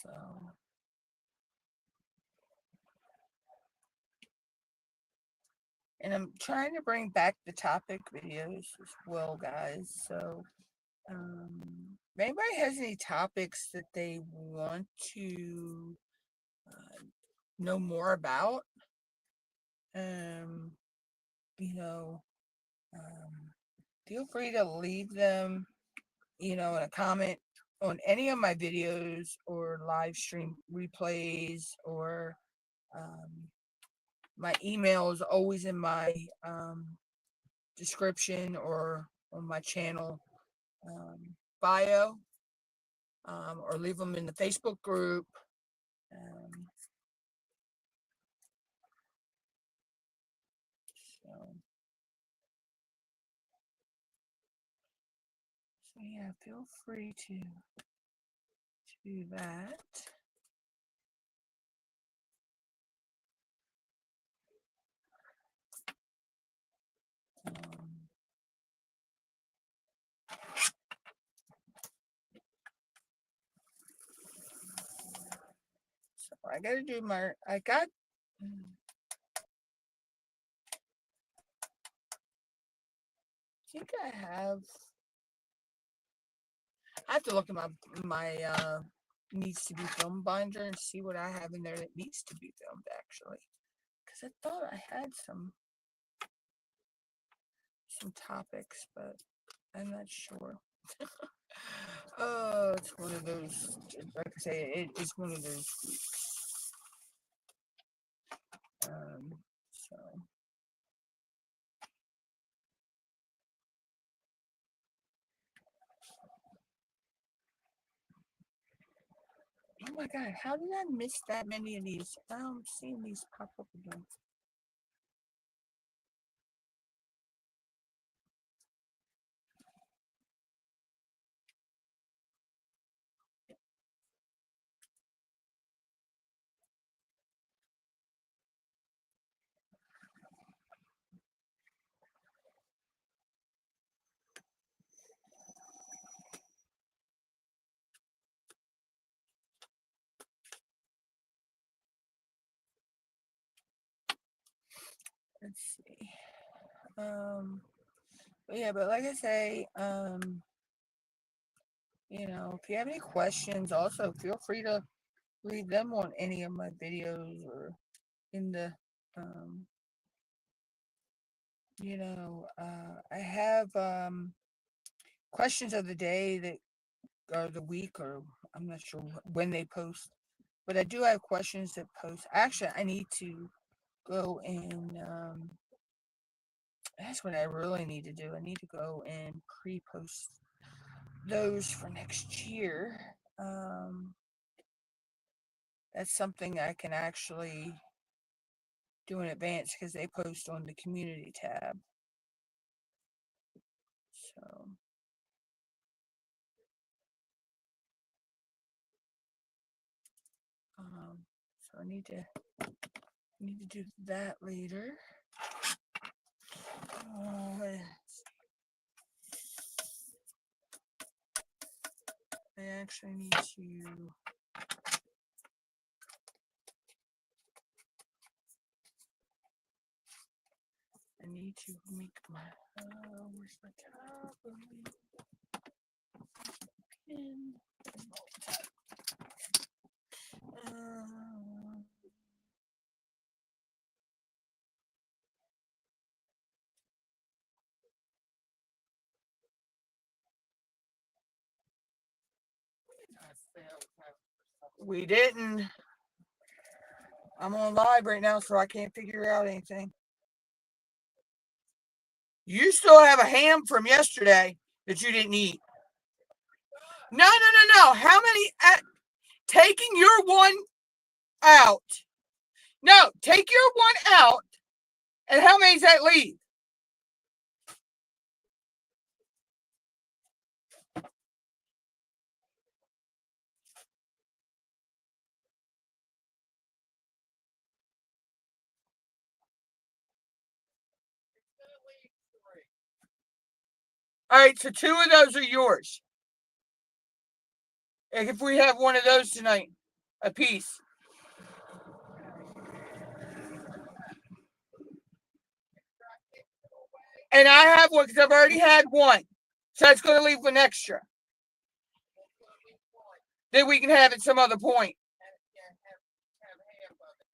So and I'm trying to bring back the topic videos as well, guys. So if anybody has any topics that they want to know more about, feel free to leave them, in a comment on any of my videos or live stream replays, or my email is always in my description or on my channel bio, or leave them in the Facebook group. So yeah, feel free to do that. So I gotta do I think I have to look at my needs to be filmed binder and see what I have in there that needs to be filmed, actually. Because I thought I had some topics, but I'm not sure. Oh, it's one of those, like I say, it's one of those weeks. So. Oh my god, how did I miss that many of these? Now I'm seeing these pop up again. Let's see. Yeah, but like I say, if you have any questions, also feel free to leave them on any of my videos or in the, um, I have questions of the day that or the week, or I'm not sure when they post, but I do have questions that post. Actually, I need to go and that's what I really need to do. I need to go and pre-post those for next year. That's something I can actually do in advance because they post on the community tab. So, so I need to do that later. I actually need to. I need to make my. Where's my tab? Pin. We didn't. I'm on live right now, so I can't figure out anything. You still have a ham from yesterday that you didn't eat. No. How many? Taking your one out. No, take your one out. And how many does that leave? All right, so 2 of those are yours. Like if we have one of those tonight, a piece. And I have one because I've already had one. So that's going to leave an extra. Then we can have it some other point.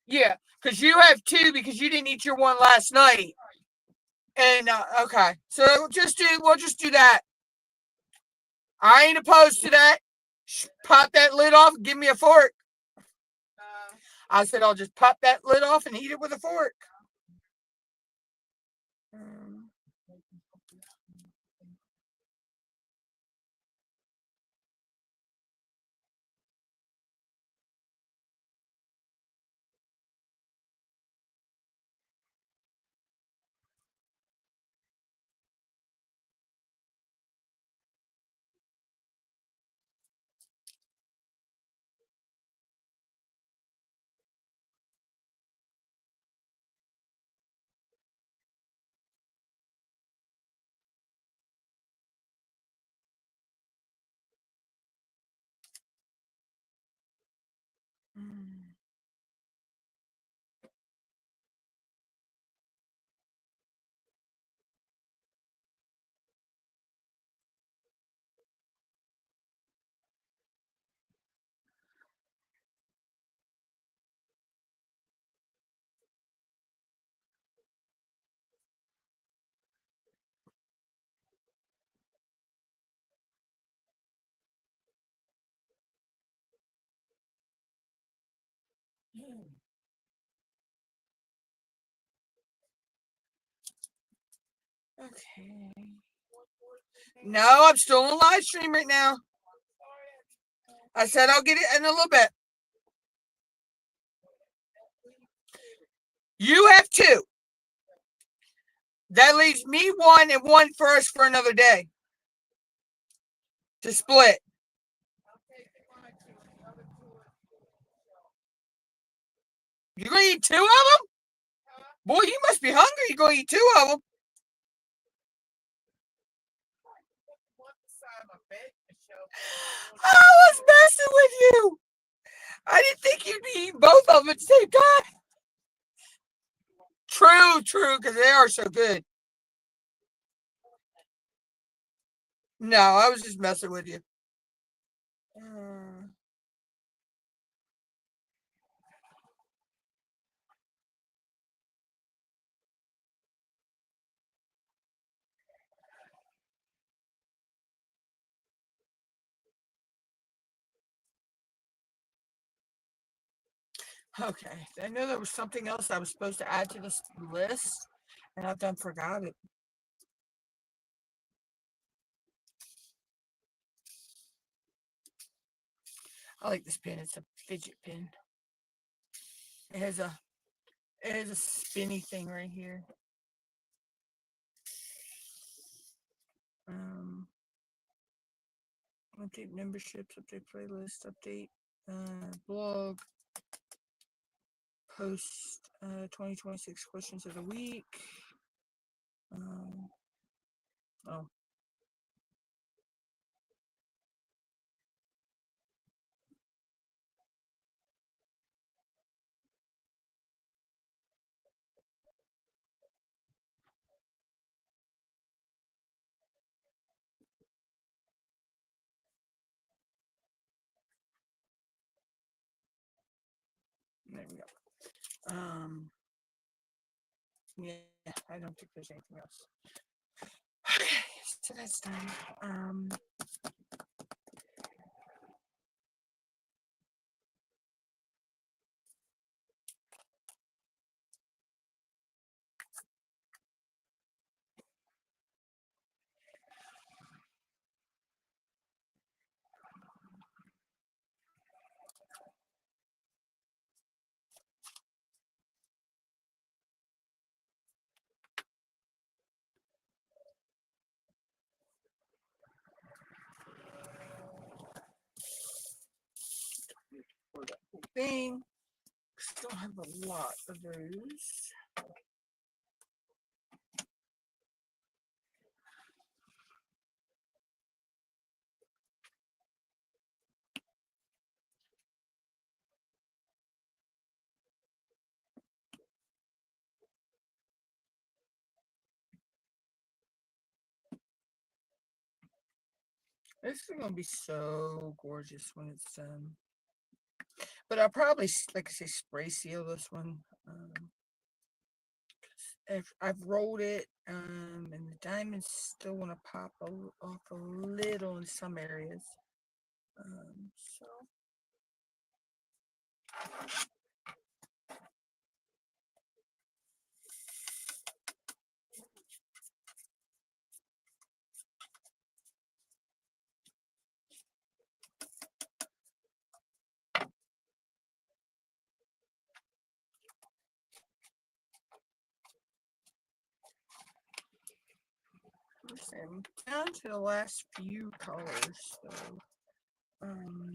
Yeah, because you have 2 because you didn't eat your one last night. And okay, so we'll just do that. I ain't opposed to that. Pop that lid off and give me a fork. I said I'll just pop that lid off and eat it with a fork. Okay. No, I'm still on live stream right now. I said I'll get it in a little bit. You have two. That leaves me one and one first for another day to split. You gonna eat two of them? Boy, you must be hungry. You're gonna eat two of them. I was messing with you. I didn't think you'd be eating both of them at the same time. True, because they are so good. No, I was just messing with you. Okay, I know there was something else I was supposed to add to this list, and I've done forgot it. I like this pin. It's a fidget pin. It has a spinny thing right here. Update memberships, update playlist, update blog, post 2026 questions of the week. Oh. There we go. Yeah, I don't think there's anything else. Okay, so that's done. For that whole thing. Still have a lot of those. This is gonna be so gorgeous when it's done. But I'll probably, like I say, spray seal this one. I've rolled it, and the diamonds still want to pop off a little in some areas. So I'm down to the last few colors, so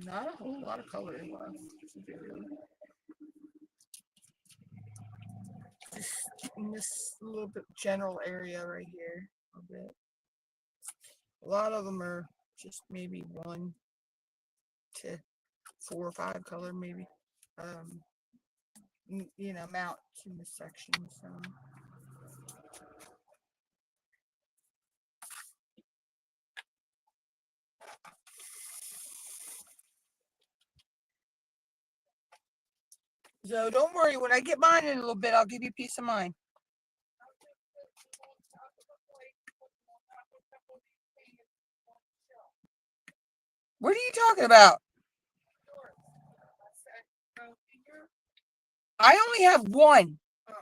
not a whole lot of color left to do. Just in this little bit general area right here, a bit. A lot of them are just maybe 1 to 4 or 5 color, maybe. Amount in this section. So don't worry, when I get mine in a little bit, I'll give you peace of mind. What are you talking about? I only have one. Oh,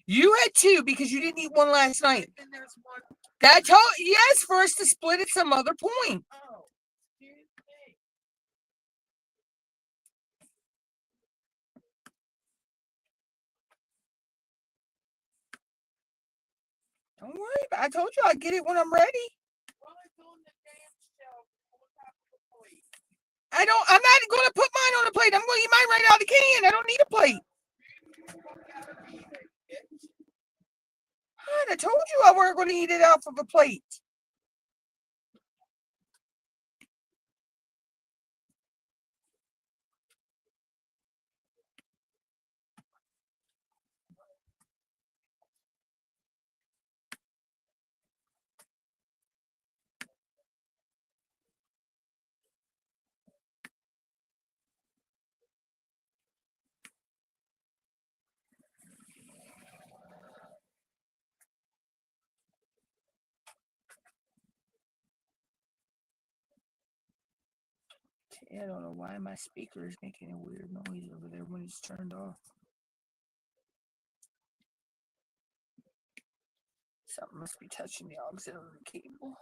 You had two because you didn't eat one last night. and there's one. That's all. Yes, for us to split at some other point. Oh, excuse me. Don't worry. I told you I'd get it when I'm ready. Well, it's on the damn shelf on top of the plate. I'm not going to put mine on a plate. I'm going to eat mine right out of the can. I don't need a plate. I told you I weren't going to eat it off of a plate. I don't know why my speaker is making a weird noise over there when it's turned off. Something must be touching the auxiliary cable.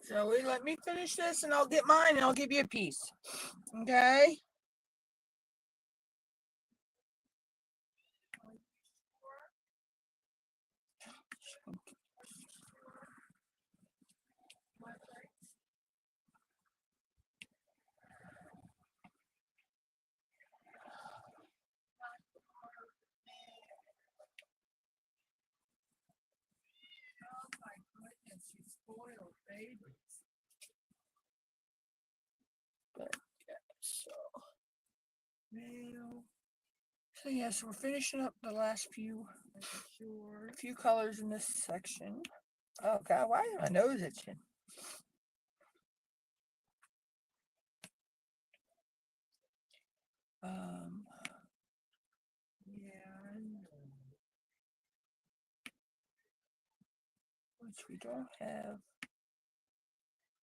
Zoe, let me finish this and I'll get mine and I'll give you a piece. Okay? Oh my goodness, you spoiled baby. So, Nail. so yes, we're finishing up the last Sure. few colors in this section. Oh God, why is my nose itching? Yeah, I know. Which we don't have.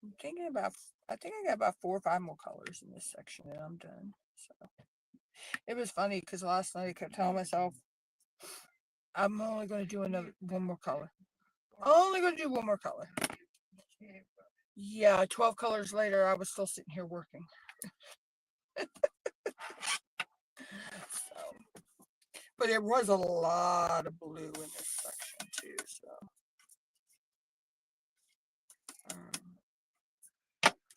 I'm thinking about. I think I got about 4 or 5 more colors in this section, and I'm done. So it was funny because last night I kept telling myself, I'm only going to do one more color. Only going to do one more color. Yeah, 12 colors later, I was still sitting here working. So, but there was a lot of blue in this section too. So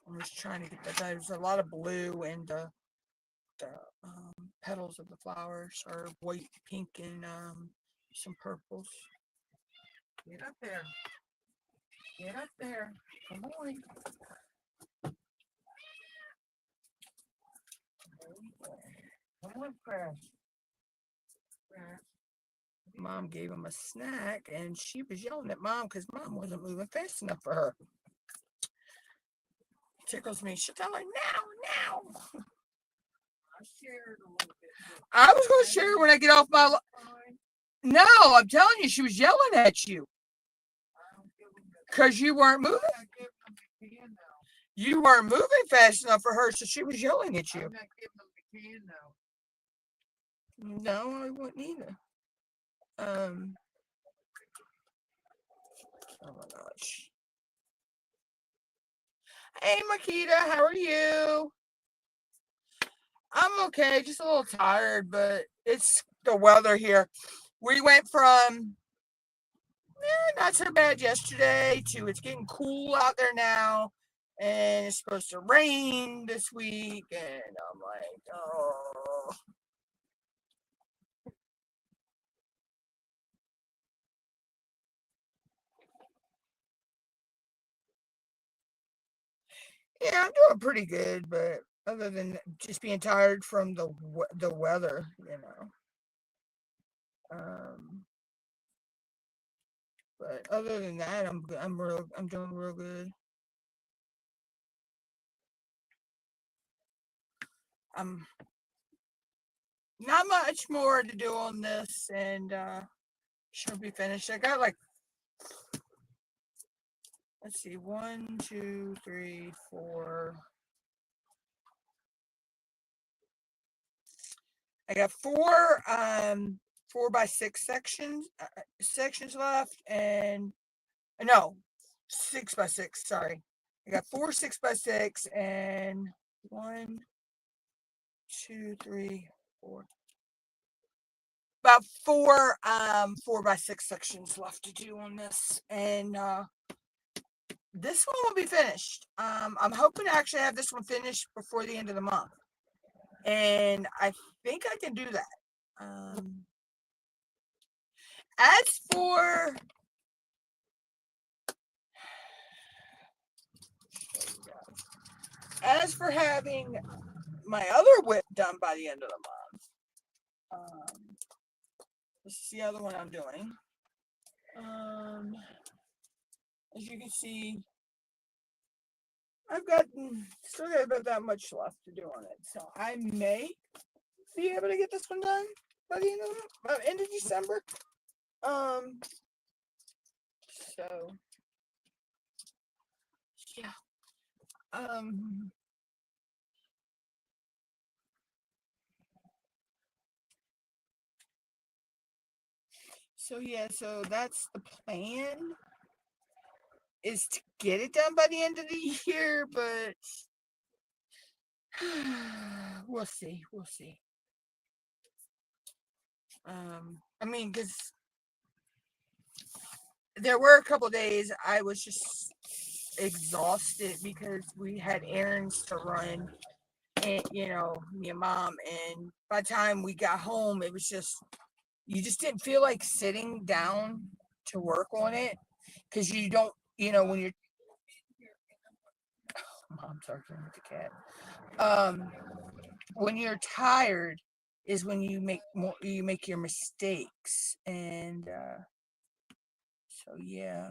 I was trying to get that. There's a lot of blue in the petals of the flowers are white, pink, and some purples. Get up there. Get up there. Come on. Come on, Crash. Crash. Mom gave him a snack, and she was yelling at Mom because Mom wasn't moving fast enough for her. Tickles me. She's telling now. I shared a little bit. I was going to share when I get off my. No, I'm telling you, she was yelling at you because you weren't moving. You weren't moving fast enough for her, so she was yelling at you. I'm not giving them the can now. No, I wouldn't either. Oh my gosh. Hey, Makita, how are you? I'm okay, just a little tired, but it's the weather here. We went from Not so bad yesterday too. It's getting cool out there now, and it's supposed to rain this week, and I'm like, oh. Yeah, I'm doing pretty good, but other than just being tired from the weather, Um, but other than that, I'm doing real good. I'm not much more to do on this, and should be finished. I got like, let's see, 1, 2, 3, 4. I got 4 by 6 sections left, and no, 6 by 6. Sorry, I got 4 6 by 6, and 1, 2, 3, 4. About 4 by 6 sections left to do on this, and this one will be finished. I'm hoping to actually have this one finished before the end of the month, and I think I can do that. As for having my other whip done by the end of the month, this is the other one I'm doing. As you can see, I've still got about that much left to do on it, so I may be able to get this one done by the end of December. So yeah. So yeah, so that's the plan, is to get it done by the end of the year, but we'll see. I mean, because there were a couple days I was just exhausted because we had errands to run, and me and mom, and by the time we got home, it was just, you just didn't feel like sitting down to work on it, because you don't, when you're, mom's arguing with the cat. When you're tired is when you make your mistakes, and so yeah.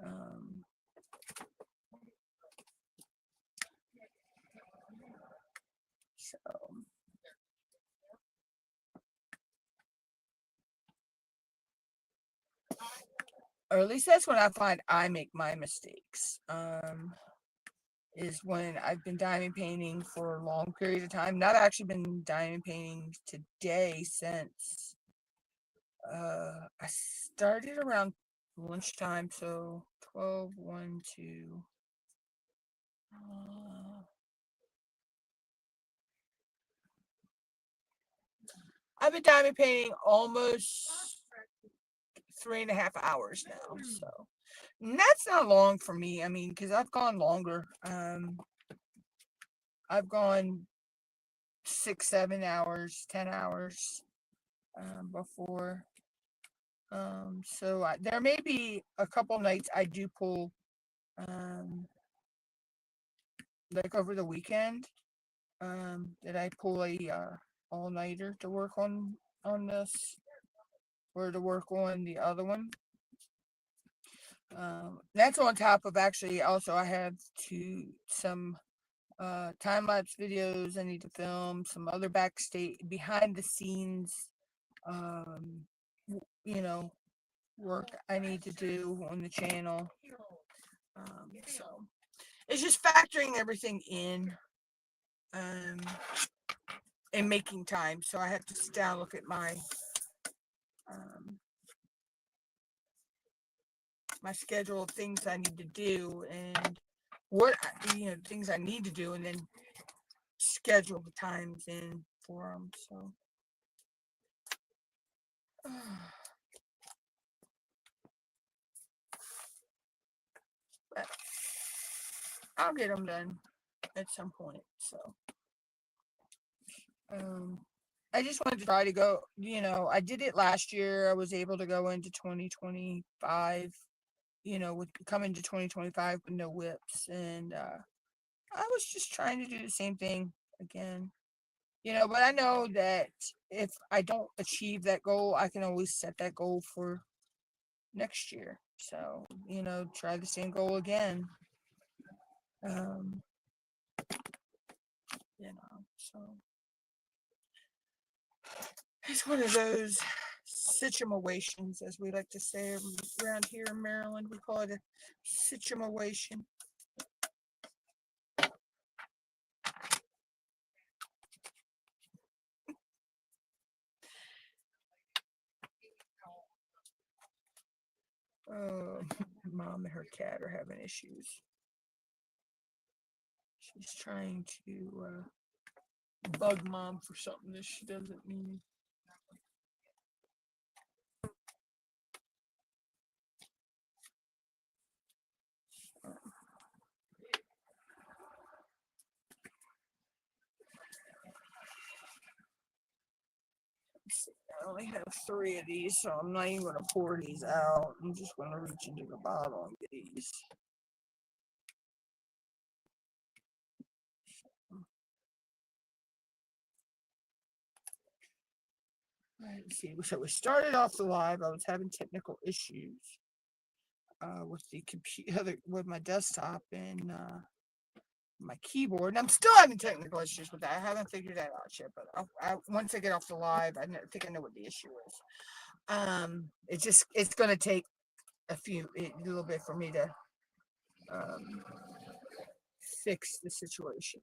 um so or at least that's when I find I make my mistakes, is when I've been diamond painting for a long period of time. Not actually been diamond painting today since I started around lunchtime, so 12, 1, 2. I've been diamond painting almost 3.5 hours now, so that's not long for me. I mean, because I've gone longer. I've gone 6, 7 hours, 10 hours before. So there may be a couple nights I do pull, like over the weekend, that I pull a all-nighter to work on this, or to work on the other one. That's on top of, actually, also I have some time-lapse videos I need to film, some other backstage behind the scenes work I need to do on the channel. So it's just factoring everything in, and making time. So I have to sit down and look at my schedule of things I need to do, and things I need to do, and then schedule the times in for them. So I'll get them done at some point. So, I just wanted to try to go. I did it last year. I was able to go into 2025. With coming to 2025 with no whips, and I was just trying to do the same thing again. But I know that if I don't achieve that goal, I can always set that goal for next year. So, try the same goal again. Um, so it's one of those situations, as we like to say around here in Maryland. We call it a situation. Mom and her cat are having issues. She's trying to bug mom for something that she doesn't need. I only have 3 of these, so I'm not even going to pour these out. I'm just going to reach into the bottle and get these. Let's see. So we started off the live. I was having technical issues with the computer, with my desktop and my keyboard. And I'm still having technical issues with that. I haven't figured that out yet. But once I get off the live, I think I know what the issue is. It's going to take a little bit for me to fix the situation.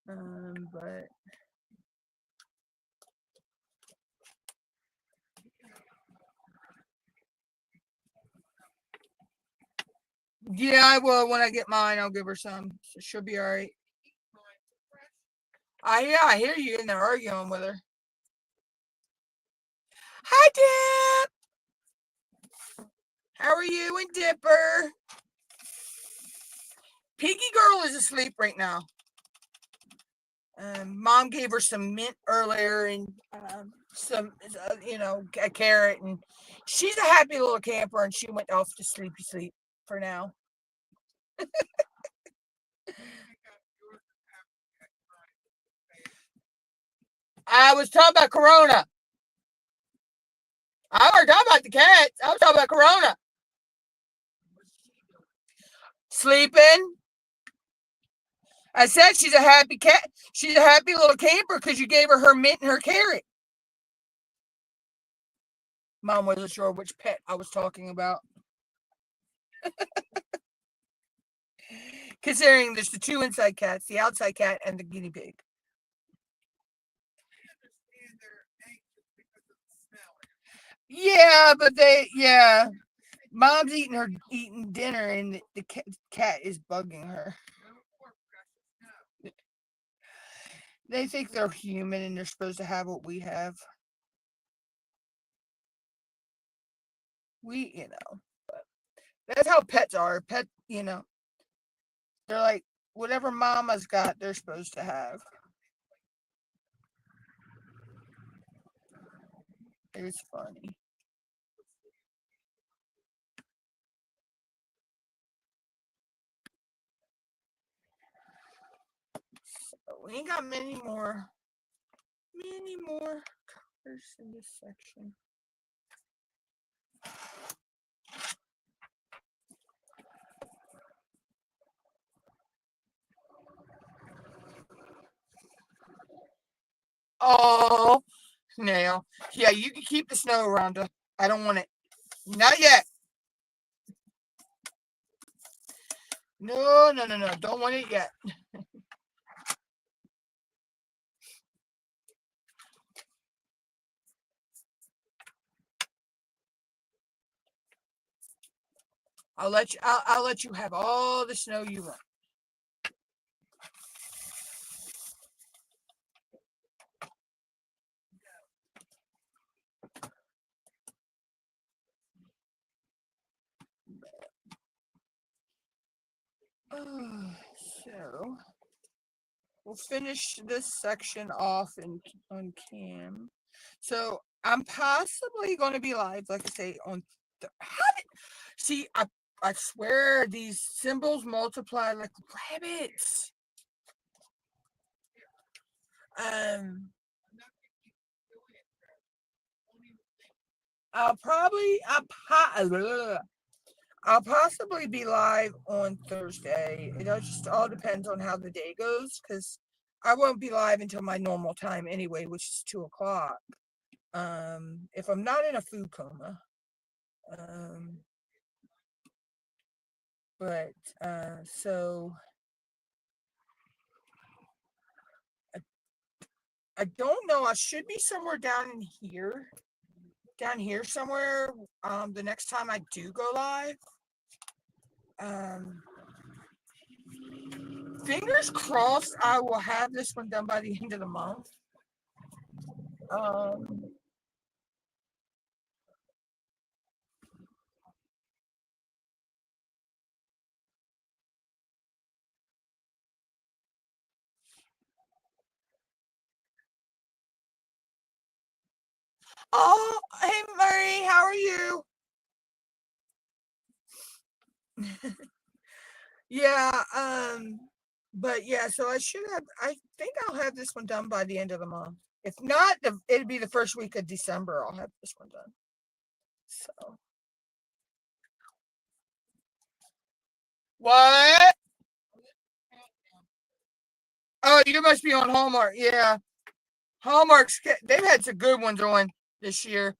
But yeah, I will. When I get mine, I'll give her some. So she'll be all right. I hear you in there arguing with her. Hi, Dip. How are you and Dipper? Piggy girl is asleep right now. Mom gave her some mint earlier and some, a carrot, and she's a happy little camper, and she went off to sleep for now. I was talking about Corona. I wasn't talking about the cats. I was talking about Corona. Sleeping. I said she's a happy cat. She's a happy little camper because you gave her mint and her carrot. Mom wasn't sure which pet I was talking about. Considering there's the 2 inside cats, the outside cat, and the guinea pig. Yeah, but Mom's eating dinner, and the cat is bugging her. They think they're human and they're supposed to have what we have. That's how pets are. They're like, whatever mama's got, they're supposed to have. It's funny. So we ain't got many more colors in this section. Oh, snail. Yeah, you can keep the snow, Rhonda. I don't want it. Not yet. No. Don't want it yet. I'll let you have all the snow you want. So we'll finish this section off on cam. So I'm possibly going to be live, like I say, on. See, I swear these symbols multiply like rabbits. I'll possibly be live on Thursday. It just all depends on how the day goes, because I won't be live until my normal time anyway, which is 2:00. If I'm not in a food coma. But so I don't know. I should be somewhere down here somewhere. The next time I do go live. Fingers crossed I will have this one done by the end of the month. Oh, hey Murray, how are you? Yeah, but yeah, so I think I'll have this one done by the end of the month. If not, it'll be the first week of December I'll have this one done. So. What? Oh, you must be on Hallmark. Yeah. Hallmark's, they've had some good ones on this year.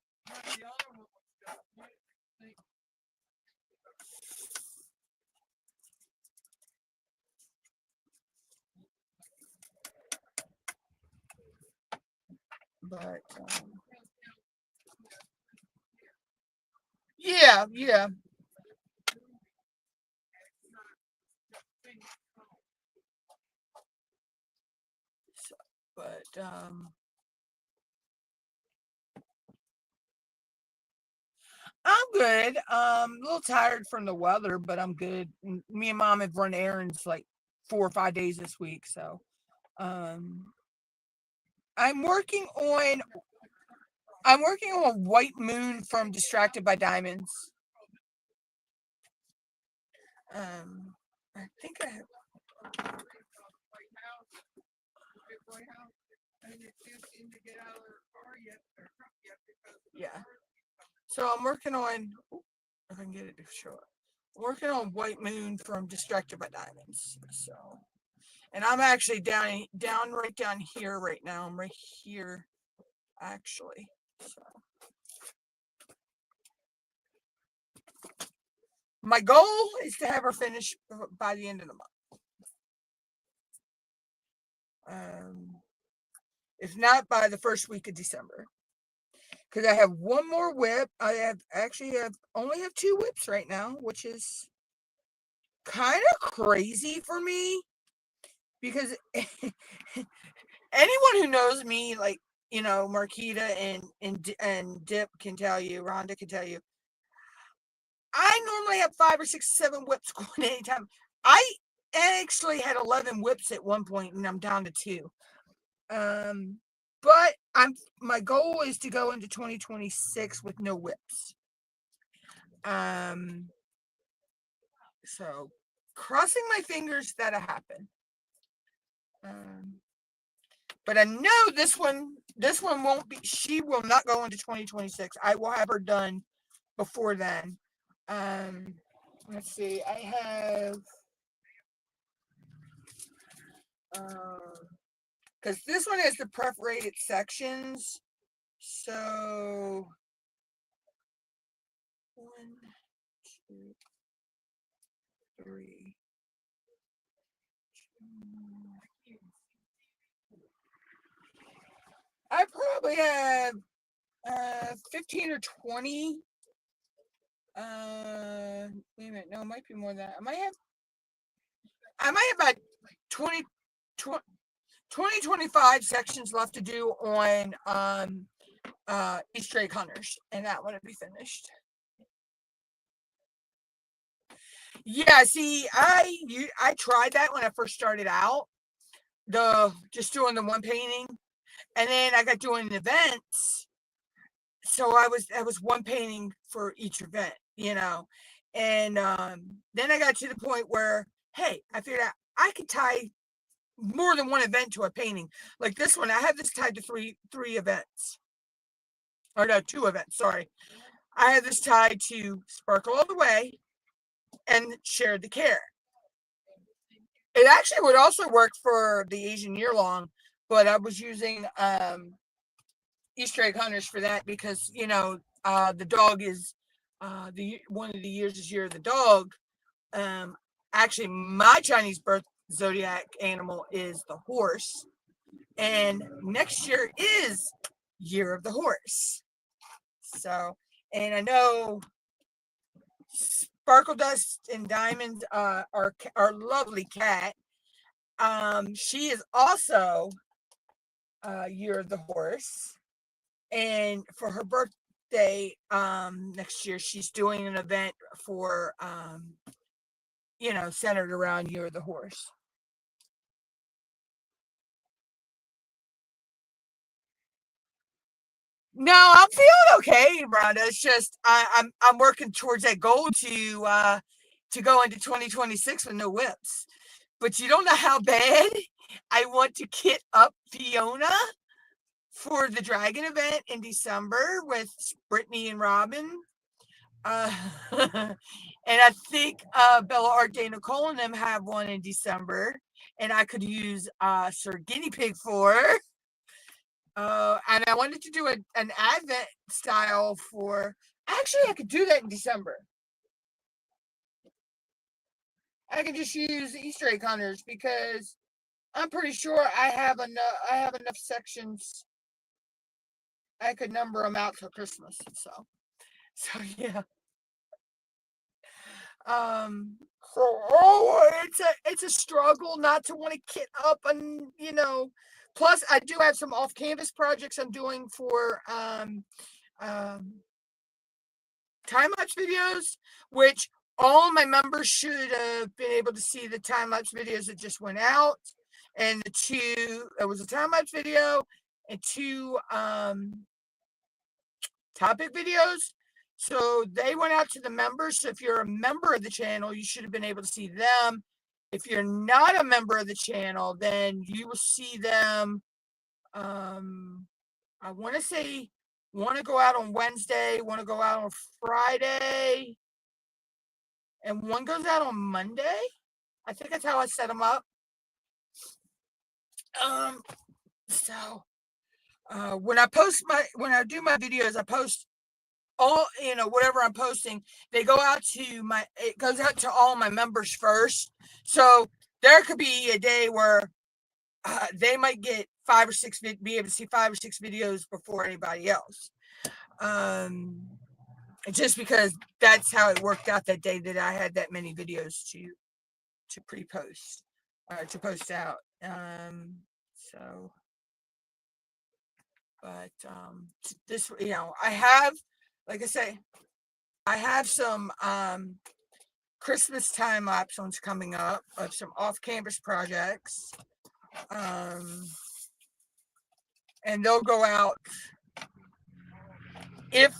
But yeah. So, but I'm good. A little tired from the weather, but I'm good. Me and Mom have run errands like 4 or 5 days this week, so I'm working on White Moon from Distracted by Diamonds. I think I have. Yeah. So I'm working on, if I can get it to show up. I'm working on White Moon from Distracted by Diamonds. So, and I'm actually down right down here right now. I'm right here, actually. So. My goal is to have her finished by the end of the month. If not by the first week of December. Because I have one more whip. I only have 2 whips right now, which is kind of crazy for me. Because anyone who knows me, like, Marquita and Dip can tell you, Rhonda can tell you, I normally have 5 or 6, 7 whips going anytime. I actually had 11 whips at one point, and I'm down to 2. But my goal is to go into 2026 with no whips. So crossing my fingers that'll happen. But I know this one won't be. She will not go into 2026. I will have her done before then. Let's see. I have. Because this one has the perforated sections. So 1, 2, 3. I probably have 15 or 20. Wait a minute. No, it might be more than that. I might have about 20, 25 sections left to do on Easter egg hunters, and that one will be finished. Yeah, see, I tried that when I first started out, just doing the one painting, and then I got doing events. So I was one painting for each event, and then I got to the point where, hey, I figured out I could tie more than one event to a painting. Like this one, I have this tied to three events, or no, two events. Sorry, I have this tied to Sparkle All the Way and Share the Care. It actually would also work for the Asian year long, but I was using Easter egg hunters for that because the dog is the one of the years is year of the dog. Um, Actually, my Chinese birth zodiac animal is the horse, and next year is year of the horse. So, and I know Sparkle Dust and Diamonds, our lovely cat. She is also year of the horse, and for her birthday next year, she's doing an event for centered around year of the horse. No, I'm feeling okay, Rhonda. It's just I'm working towards that goal to go into 2026 with no whips. But you don't know how bad I want to kit up Fiona for the dragon event in December with Brittany and Robin. And I think Bella Art Day Nicole and them have one in December, and I could use Sir Guinea Pig for. And I wanted to do an Advent style for. Actually, I could do that in December. I could just use Easter egg hunters because I'm pretty sure I have enough. I have enough sections. I could number them out for Christmas. So yeah. Um. It's a struggle not to want to kit up and Plus, I do have some off canvas projects I'm doing for um time lapse videos, which all my members should have been able to see the time lapse videos that just went out, and it was a time lapse video and two topic videos. So they went out to the members. So if you're a member of the channel, you should have been able to see them. If you're not a member of the channel, then you will see them. I want to say one to go out on Wednesday, one to go out on Friday, and one goes out on Monday. I think that's how I set them up. So when I do my videos, I post all whatever I'm posting. It goes out to all my members first. So there could be a day where they might get be able to see 5 or 6 videos before anybody else. Just because that's how it worked out that day that I had that many videos to pre-post to post out. So, but this, I have, like I say, I have some Christmas time lapse ones coming up of some off-campus projects, and they'll go out if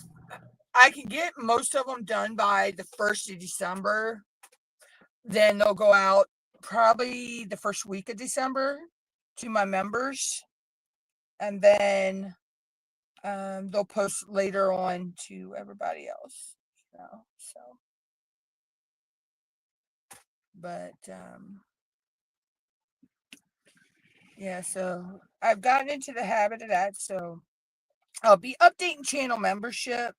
I can get most of them done by the 1st of December. Then they'll go out probably the first week of December to my members, and then they'll post later on to everybody else. So, but yeah, so I've gotten into the habit of that. So I'll be updating channel membership,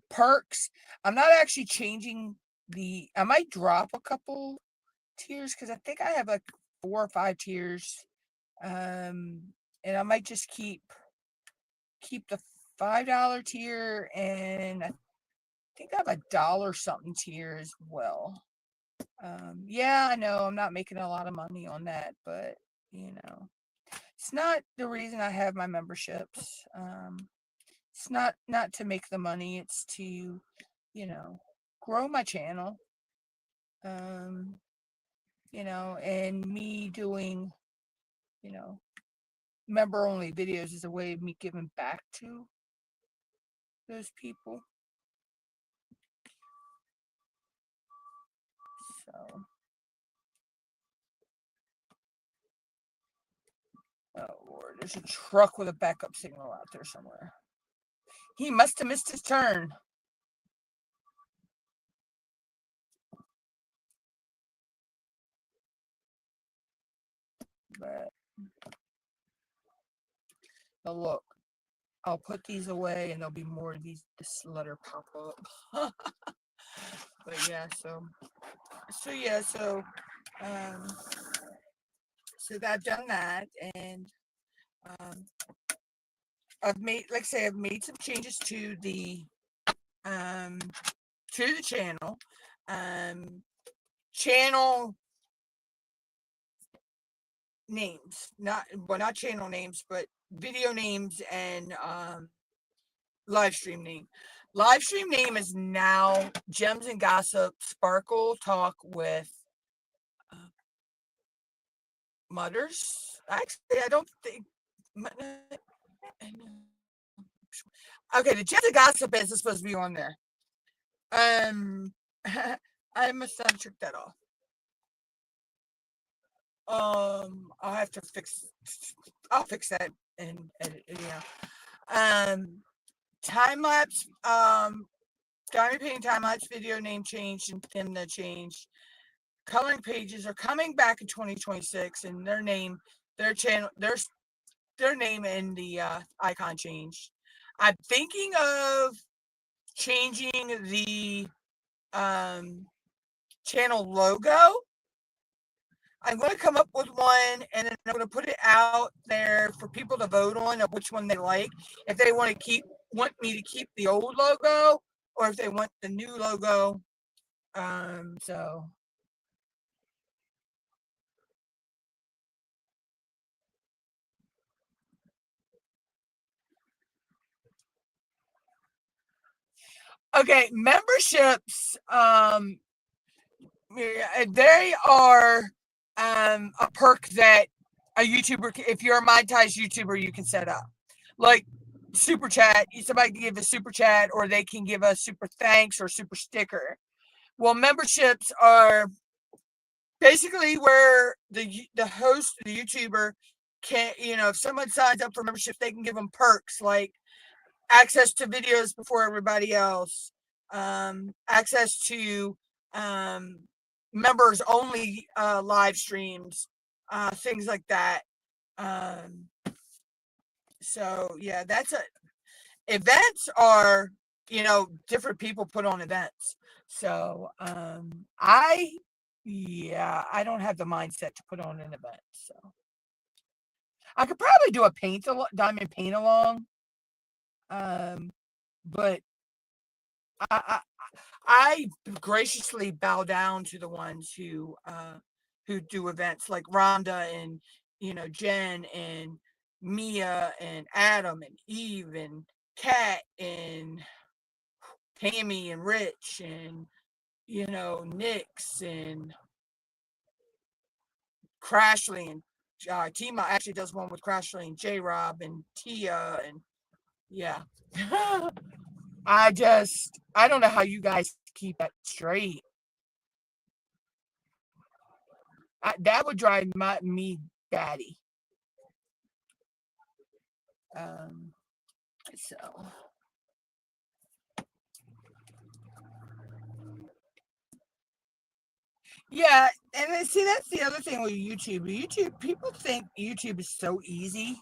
perks. I'm not actually changing I might drop a couple tiers because I think I have like 4 or 5 tiers. And I might just keep the $5 tier, and I think I have a dollar something tier as well. Yeah, I know I'm not making a lot of money on that, but it's not the reason I have my memberships. It's not to make the money. It's to, grow my channel. You know, and me doing, you know, member only videos is a way of me giving back to those people. So, oh Lord, there's a truck with a backup signal out there somewhere. He must have missed his turn. But oh, look, I'll put these away and there'll be more of these. This letter pop up. But yeah, so um, so I've done that, and um, I've made, like I say, I've made some changes to the channel. Channel names, not channel names, but video names and live stream name. Live stream name is now Gems and Gossip Sparkle Talk with MUTTER'S. Actually, I don't think. Okay, the Gems and Gossip is supposed to be on there. I must have took that off. I'll have to fix. I'll fix that and edit it. Yeah. Time lapse. Diamond painting time lapse video name changed and theme changed. Coloring pages are coming back in 2026, and their channel, their name and the icon changed. I'm thinking of changing the channel logo. I'm going to come up with one, and then I'm going to put it out there for people to vote on of which one they like. If they want me to keep the old logo, or if they want the new logo. So okay, memberships. They are a perk that a YouTuber, if you're a monetized YouTuber, you can set up. Like super chat, somebody can give a super chat, or they can give a super thanks or super sticker. Well, memberships are basically where the host, the YouTuber, can, if someone signs up for membership, they can give them perks like access to videos before everybody else, access to members only live streams, things like that. So yeah, events are, different people put on events. So I don't have the mindset to put on an event. So I could probably do a diamond paint along. But I graciously bow down to the ones who do events like Rhonda and Jen and Mia and Adam and Eve and Kat and Tammy and Rich and Nix and Crashly and Tima actually does one with Crashly and J Rob and Tia and yeah. I don't know how you guys keep that straight. That would drive me batty. So yeah, and then, see, that's the other thing with YouTube. People think YouTube is so easy.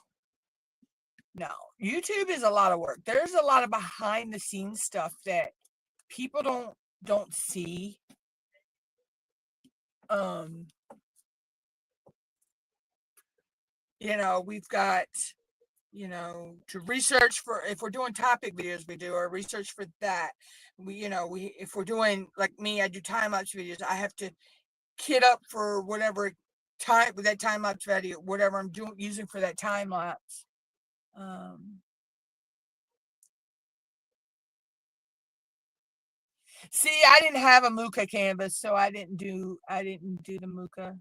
No, YouTube is a lot of work. There's a lot of behind the scenes stuff that people don't see. We've got, to research for, if we're doing topic videos, we do our research for that. If we're doing, like me, I do time lapse videos. I have to kit up for whatever time with that time lapse video, whatever I'm using for that time lapse. See, I didn't have a Muka canvas, so I didn't do the Muka.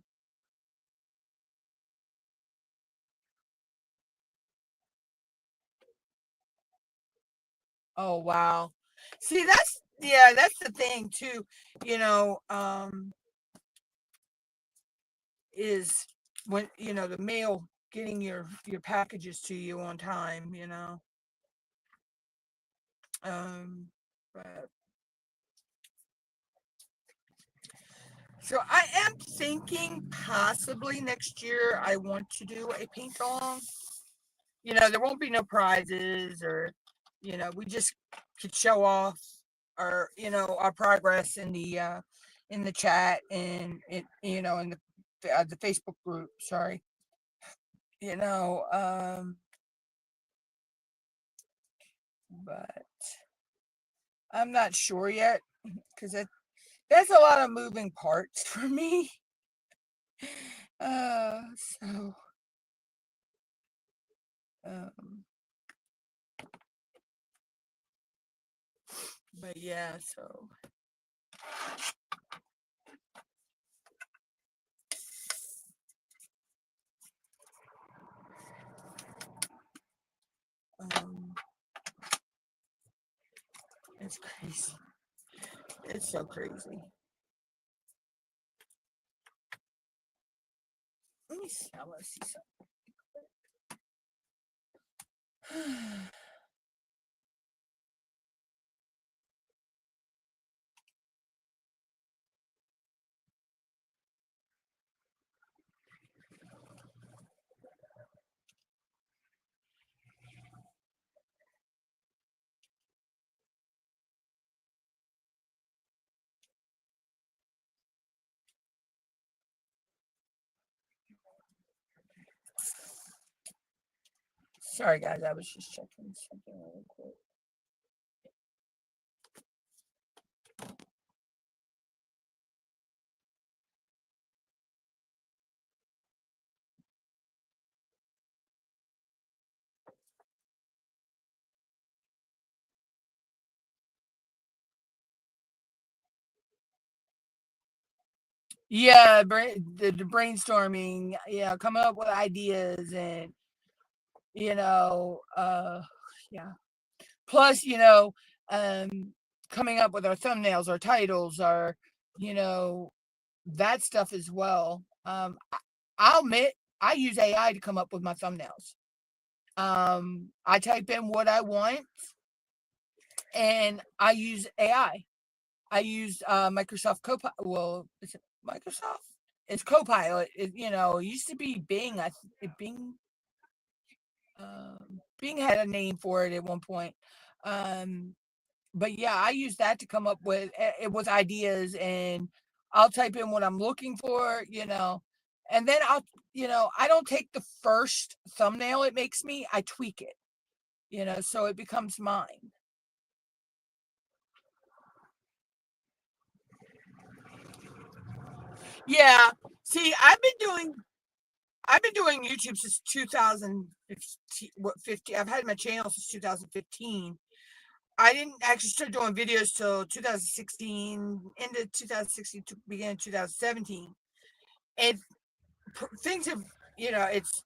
Oh wow. See, that's the thing too, you know, is when the mail getting your packages to you on time, but so I am thinking possibly next year I want to do a paint along. There won't be no prizes or we just could show off our progress in the chat and in the Facebook group, sorry. You know, but I'm not sure yet because that's a lot of moving parts for me. So um but yeah, so um it's crazy. It's so crazy. Let me see. I want to see something. Sorry guys, I was just checking something really quick. Yeah, the brainstorming, coming up with ideas and you know, uh yeah. Plus, um coming up with our thumbnails, our titles, our you know, that stuff as well. I'll admit I use AI to come up with my thumbnails. I type in what I want and I use AI. I use Microsoft Copilot. Well, is it Microsoft? It's Copilot. It used to be Bing. Bing. Bing had a name for it at one point. Um, but yeah, I use that to come up with ideas, and I'll type in what I'm looking for. And then I don't take the first thumbnail it makes me. I tweak it. So it becomes mine. Yeah. See, I've been doing YouTube since 2015. What 50? I've had my channel since 2015. I didn't actually start doing videos till 2016, into 2016, to beginning of 2017. And things have, it's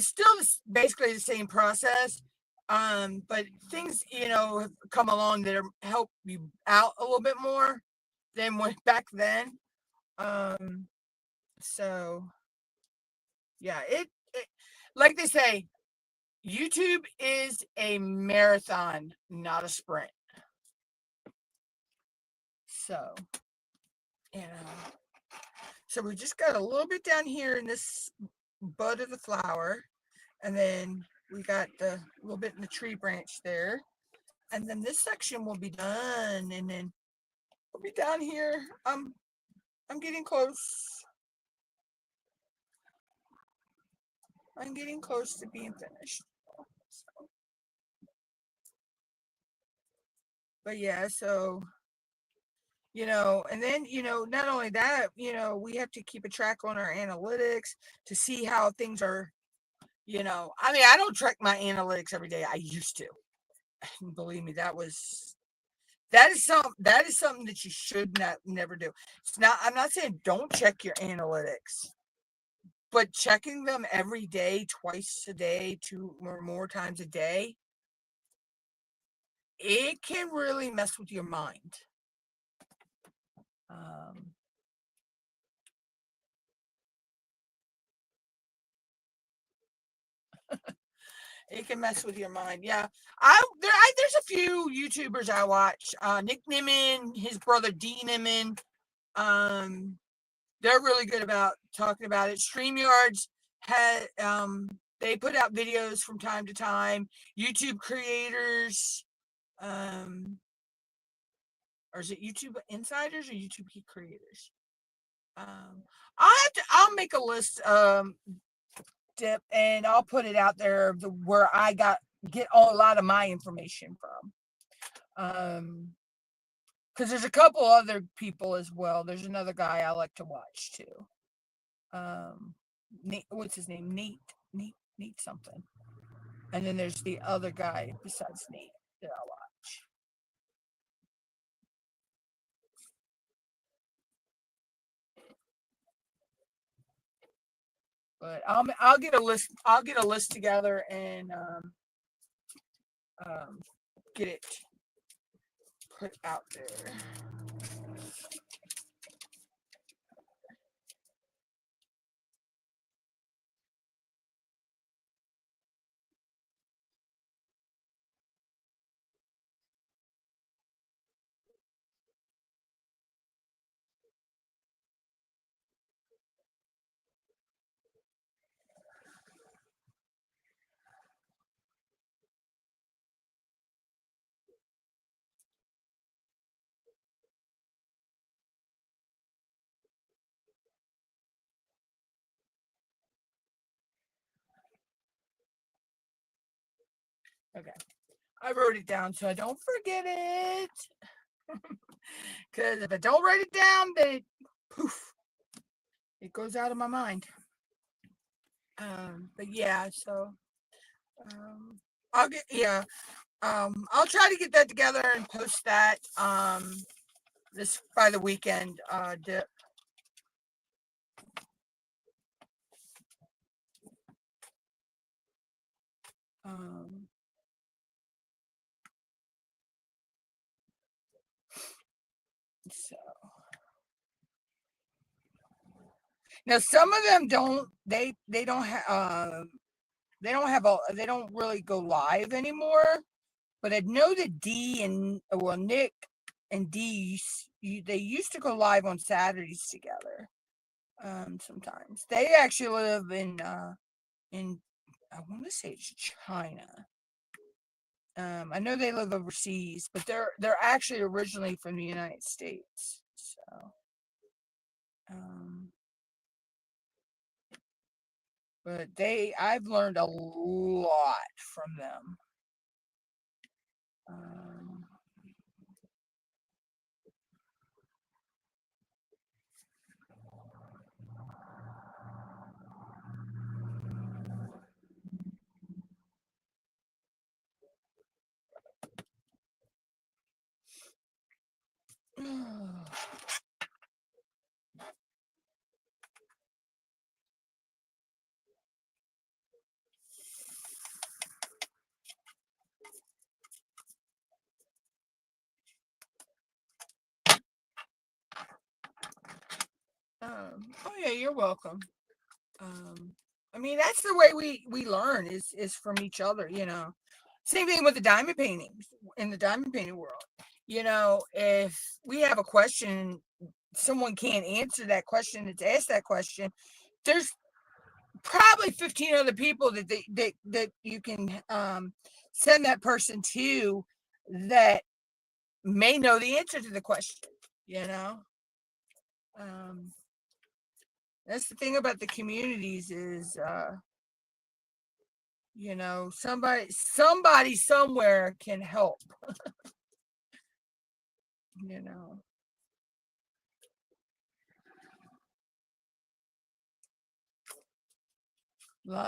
still basically the same process. But things, have come along that help you out a little bit more than when back then. Um, so yeah, it like they say, YouTube is a marathon, not a sprint. So, you know, so we just got a little bit down here in this bud of the flower, and then we got the little bit in the tree branch there, and then this section will be done, and then we'll be down here. I'm getting close. I'm getting close to being finished. So, but yeah, so and then, not only that, we have to keep a track on our analytics to see how things are, I mean, I don't track my analytics every day. I used to. Believe me, that was That is something that you should never do. It's not. I'm not saying don't check your analytics, but checking them every day, twice a day, 2 or more times a day, it can really mess with your mind. Um, it can mess with your mind. Yeah, there's a few YouTubers I watch. Nick Nimmin, his brother D Nimmin. Um, they're really good about talking about it. StreamYards had they put out videos from time to time. YouTube creators, um, or is it YouTube insiders or YouTube creators? I'll make a list, Dip, and I'll put it out there where I get a lot of my information from. Because there's a couple other people as well. There's another guy I like to watch too. Nate, what's his name? Nate something. And then there's the other guy besides Nate that I watch. But I'll get a list. I'll get a list together and get it put out there. Okay. I wrote it down so I don't forget it. Because if I don't write it down, then poof, it goes out of my mind. But yeah, so I'll get I'll try to get that together and post that this by the weekend. Dip. Um, so now some of them don't they don't have they don't really go live anymore. But I know that Nick and D they used to go live on Saturdays together. Sometimes they actually live in I want to say it's China. I know they live overseas, but they're actually originally from the United States. So, um, but I've learned a lot from them. Um, oh yeah, you're welcome. I mean, that's the way we learn is from each other, you know. Same thing with the diamond paintings in the diamond painting world. You know, if we have a question, someone can't answer that question that's asked that question, there's probably 15 other people that you can send that person to that may know the answer to the question, you know. Um, that's the thing about the communities is you know, somebody somewhere can help, you know.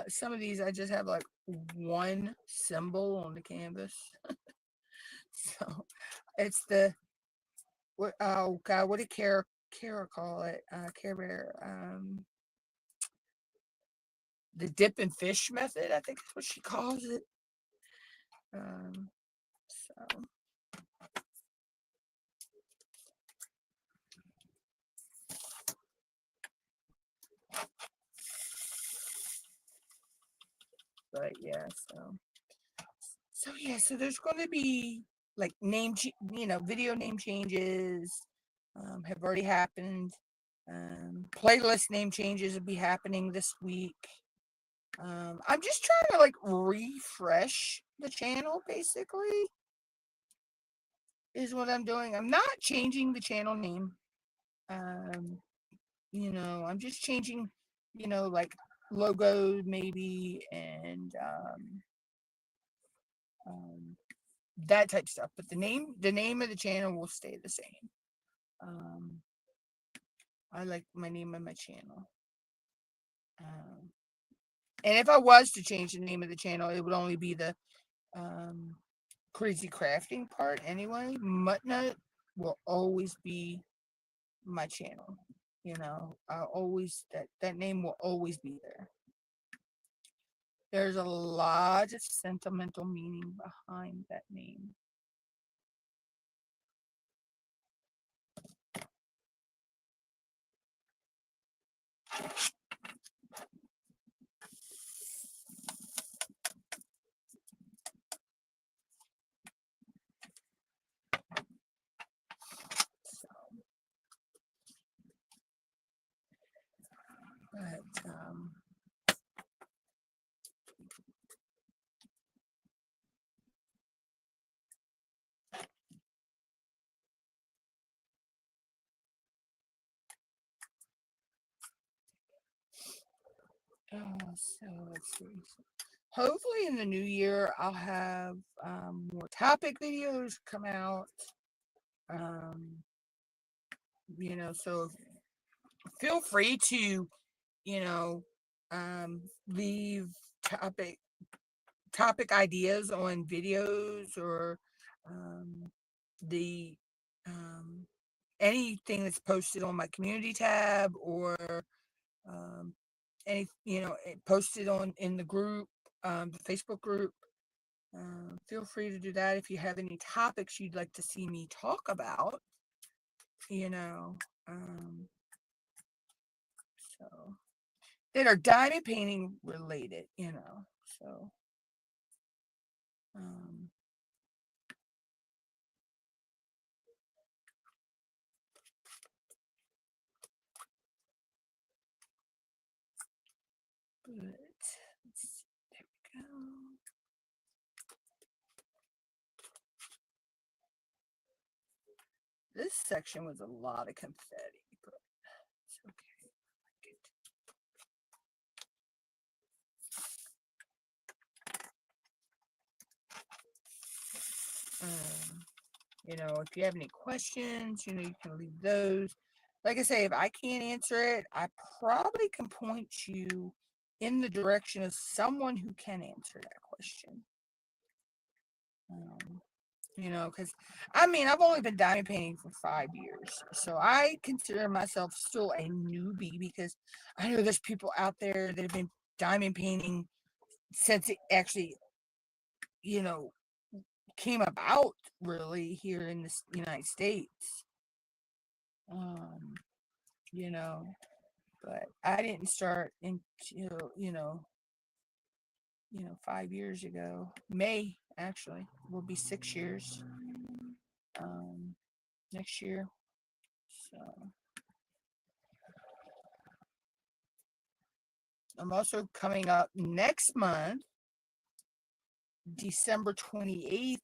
Some of these I just have like one symbol on the canvas. So It's the what? Oh God, what did Kara call it? Care Bear. The dip and fish method, I think is what she calls it. So but yeah, so there's going to be like video name changes have already happened. Playlist name changes will be happening this week. I'm just trying to like refresh the channel basically is what I'm doing. I'm not changing the channel name. Um, I'm just changing, like logo maybe and um, that type of stuff. But the name of the channel will stay the same. Um, I like my name of my channel. And if I was to change the name of the channel, it would only be the crazy crafting part anyway. MUTTNUTT will always be my channel. I'll always that name will always be there. There's a lot of sentimental meaning behind that name. So, but so let's see. Hopefully in the new year I'll have more topic videos come out. So feel free to, leave topic ideas on videos or the anything that's posted on my community tab or posted on in the group, the Facebook group. Feel free to do that if you have any topics you'd like to see me talk about. So that are diamond painting related. So um, but let's see. There we go. This section was a lot of confetti, but it's okay. I like it. If you have any questions, you can leave those. Like I say, if I can't answer it, I probably can point you in the direction of someone who can answer that question. Because I've only been diamond painting for 5 years, so I consider myself still a newbie because I know there's people out there that have been diamond painting since it actually, came about really here in the United States. You know, but I didn't start until, 5 years ago. May actually will be 6 years next year. So I'm also coming up next month. December 28th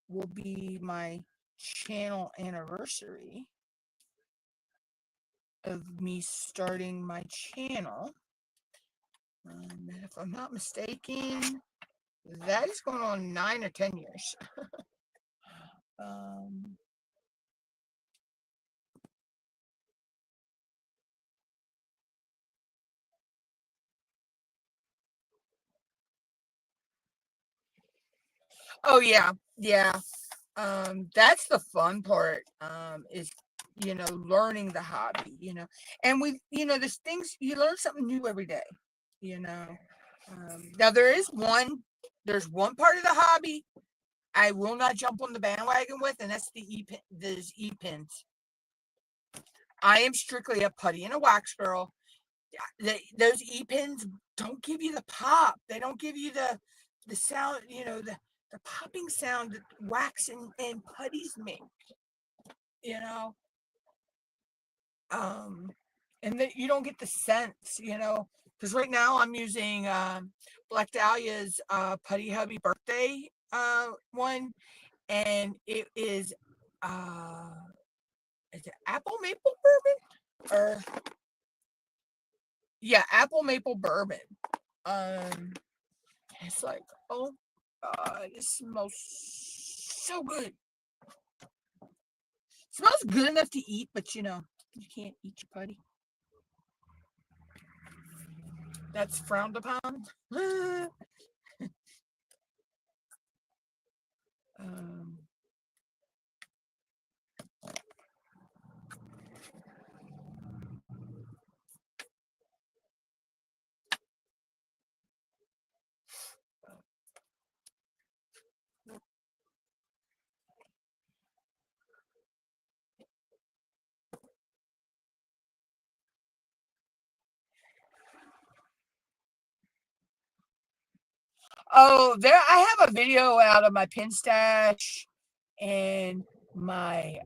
will be my channel anniversary of me starting my channel. If I'm not mistaken, that is going on 9 or 10 years. Oh yeah. That's the fun part, is, learning the hobby, and there's things, you learn something new every day, you know. Now there's one part of the hobby I will not jump on the bandwagon with, and that's those e-pins. I am strictly a putty and a wax girl. Those e-pins don't give you the pop. They don't give you the sound, the popping sound that wax and putties make, you know. And that you don't get the sense, because right now I'm using Black Dahlia's Putty Hubby birthday one, and it is it apple maple bourbon, or yeah, apple maple bourbon. It's like, oh god, it smells so good. It smells good enough to eat, but you can't eat your putty. That's frowned upon. um, Oh, I have a video out of my pin stash and my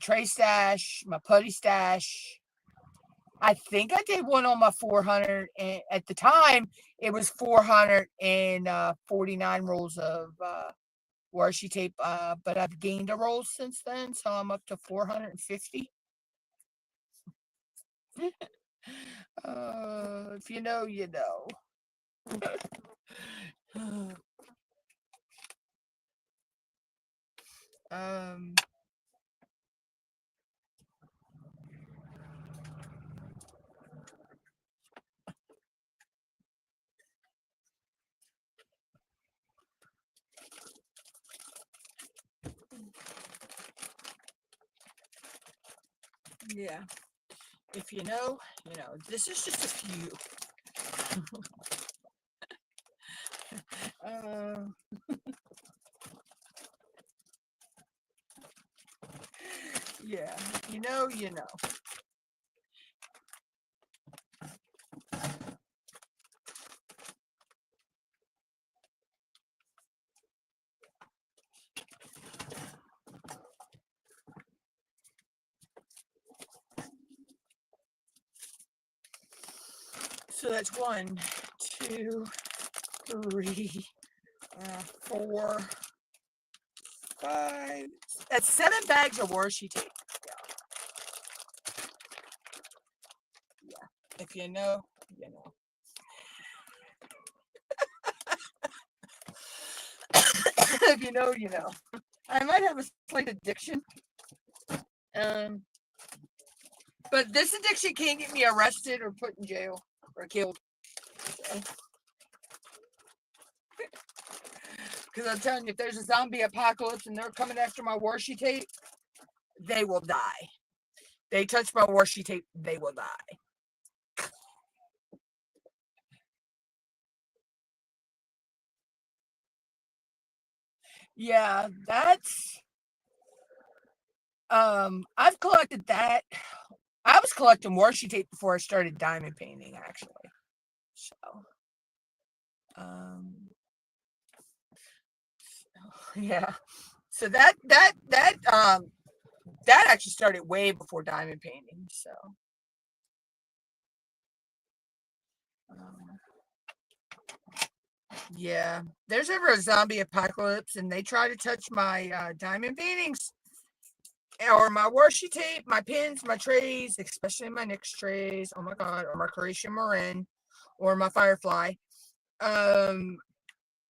tray stash, my putty stash. I think I did one on my 400, and at the time it was 449 rolls of washi tape, but I've gained a roll since then, so I'm up to 450. If you know, you know. um, yeah. If you know, you know. This is just a few. Yeah, you know, you know. So that's 1, 2, 3, 4, 5. That's 7 bags of washi tape. Yeah. If you know, you know. If you know, you know. I might have a slight addiction. But this addiction can't get me arrested or put in jail or killed. Because I'm telling you, if there's a zombie apocalypse and they're coming after my washi tape, they will die. They touch my washi tape, they will die. Yeah, that's I've collected that. I was collecting washi tape before I started diamond painting, actually. So um yeah. So that actually started way before diamond painting. So um, yeah, there's ever a zombie apocalypse and they try to touch my diamond paintings or my washi tape, my pins, my trays, especially my NYX trays. Oh my god, or my Croatian Marin, or my Firefly. Um,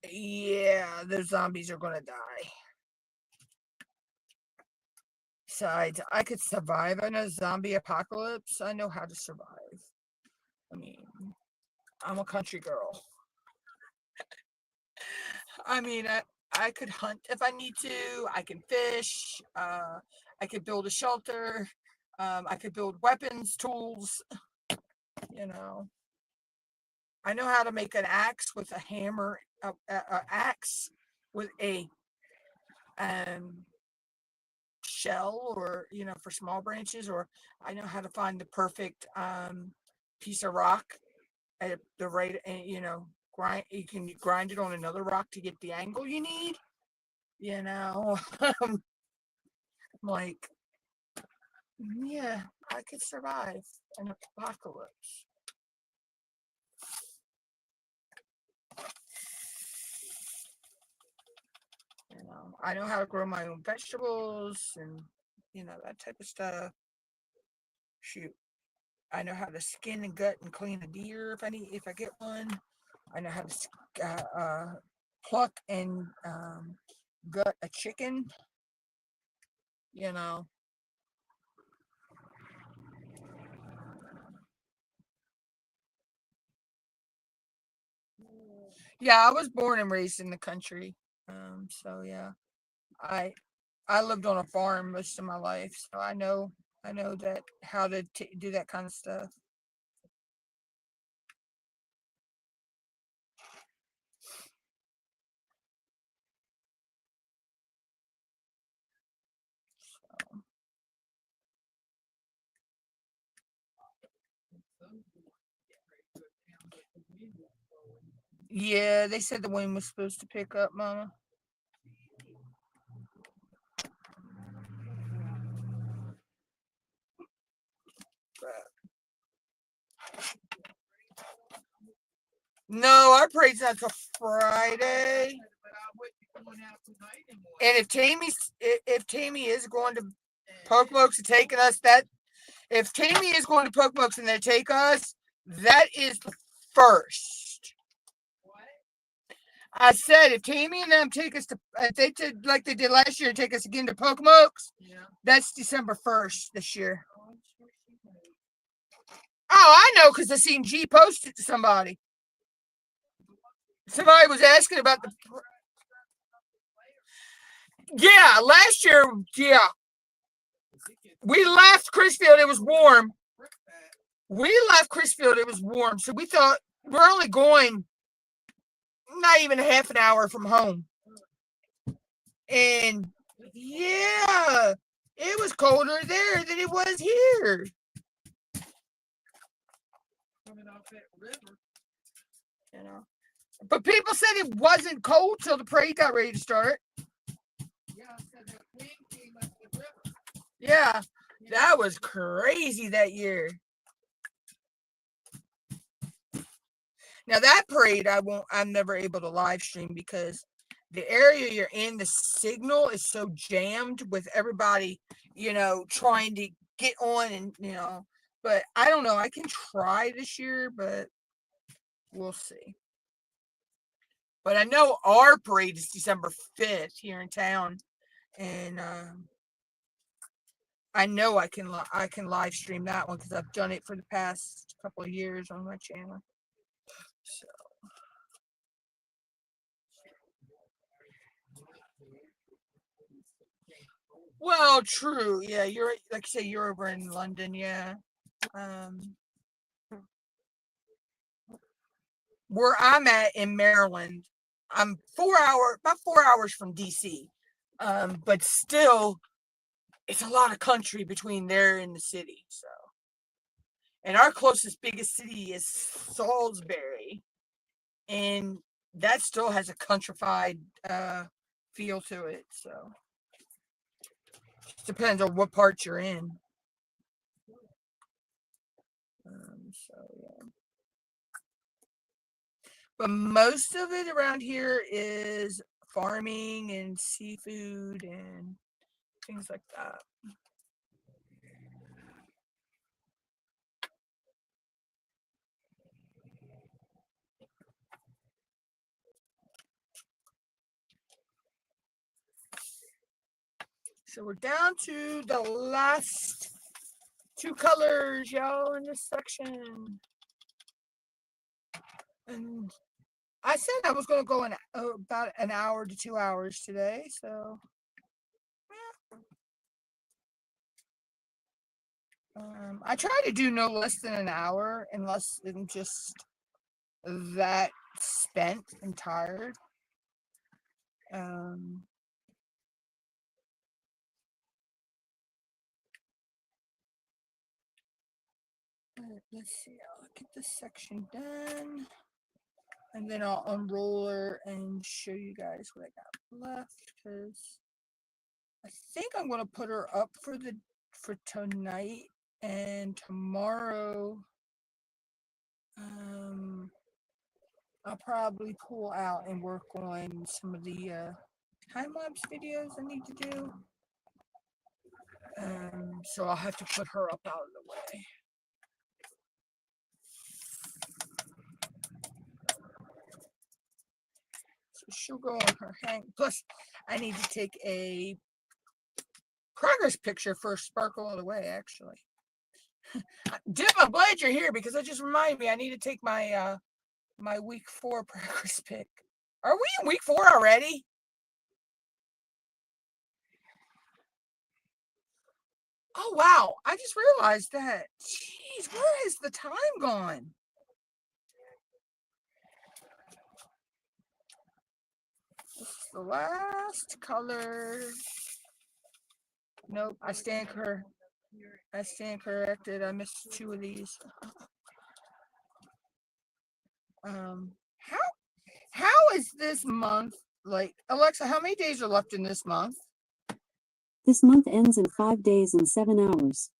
yeah, those zombies are gonna die. Besides, I could survive in a zombie apocalypse. I know how to survive. I mean, I'm a country girl. I mean, I could hunt if I need to. I can fish. I could build a shelter. I could build weapons, tools. You know, I know how to make an axe with a hammer, a axe with a um shell, or for small branches, or I know how to find the perfect piece of rock at the right, grind. You can grind it on another rock to get the angle you need. You know, like, yeah, I could survive an apocalypse. I know how to grow my own vegetables and that type of stuff. Shoot, I know how to skin and gut and clean a deer if I get one. I know how to pluck and gut a chicken. You know, yeah, I was born and raised in the country. So yeah, I I lived on a farm most of my life, so I know that how to do that kind of stuff. Yeah, they said the wind was supposed to pick up, Mama. No, our parade's not till Friday. And if Tammy is going to Pokemoke's and taking us, that if Tammy is going to Pokemoke's and they take us, that is the first. I said if Tammy and them take us to, if they did like they did last year, take us again to Pokemoke's, that's December 1st this year. Oh, I know because I seen G post it to somebody. Somebody was asking about the. Yeah, last year, yeah. We left Chrisfield, it was warm. We left Chrisfield, it was warm. So we thought we're only going not even a half an hour from home. And yeah, it was colder there than it was here. Coming off that river. But people said it wasn't cold till the parade got ready to start. Yeah, I said that wind came up the river. Yeah, that was crazy that year. Now that parade, I'm never able to live stream because the area you're in, the signal is so jammed with everybody, trying to get on and. But I don't know. I can try this year, but we'll see. But I know our parade is December 5th here in town, and I know I can live stream that one because I've done it for the past couple of years on my channel. So. Well, true. Yeah, you're like you say you're over in London. Yeah. Um, where I'm at in Maryland, I'm about 4 hours from DC. But still, it's a lot of country between there and the city. So, and our closest, biggest city is Salisbury, and that still has a countrified feel to it. So, depends on what part you're in. So yeah. But most of it around here is farming and seafood and things like that. So we're down to the last two colors, y'all, in this section. And I said I was going to go in about an hour to 2 hours today, so yeah. I try to do no less than an hour, unless I'm just that spent and tired. Let's see. I'll get this section done, and then I'll unroll her and show you guys what I got left. Because I think I'm going to put her up for tonight, and tomorrow I'll probably pull out and work on some of the time-lapse videos I need to do. So I'll have to put her up out of the way. So she'll go on her hang. Plus, I need to take a progress picture for Sparkle All the Way, actually. Dip, I'm glad you're here, because that just reminded me I need to take my my week 4 progress pic. Are we in week 4 already? Oh wow, I just realized that. Jeez, where has the time gone? This is the last color. Nope, I stand corrected. I missed 2 of these. How is this month, like, Alexa, how many days are left in this month? This month ends in 5 days and 7 hours.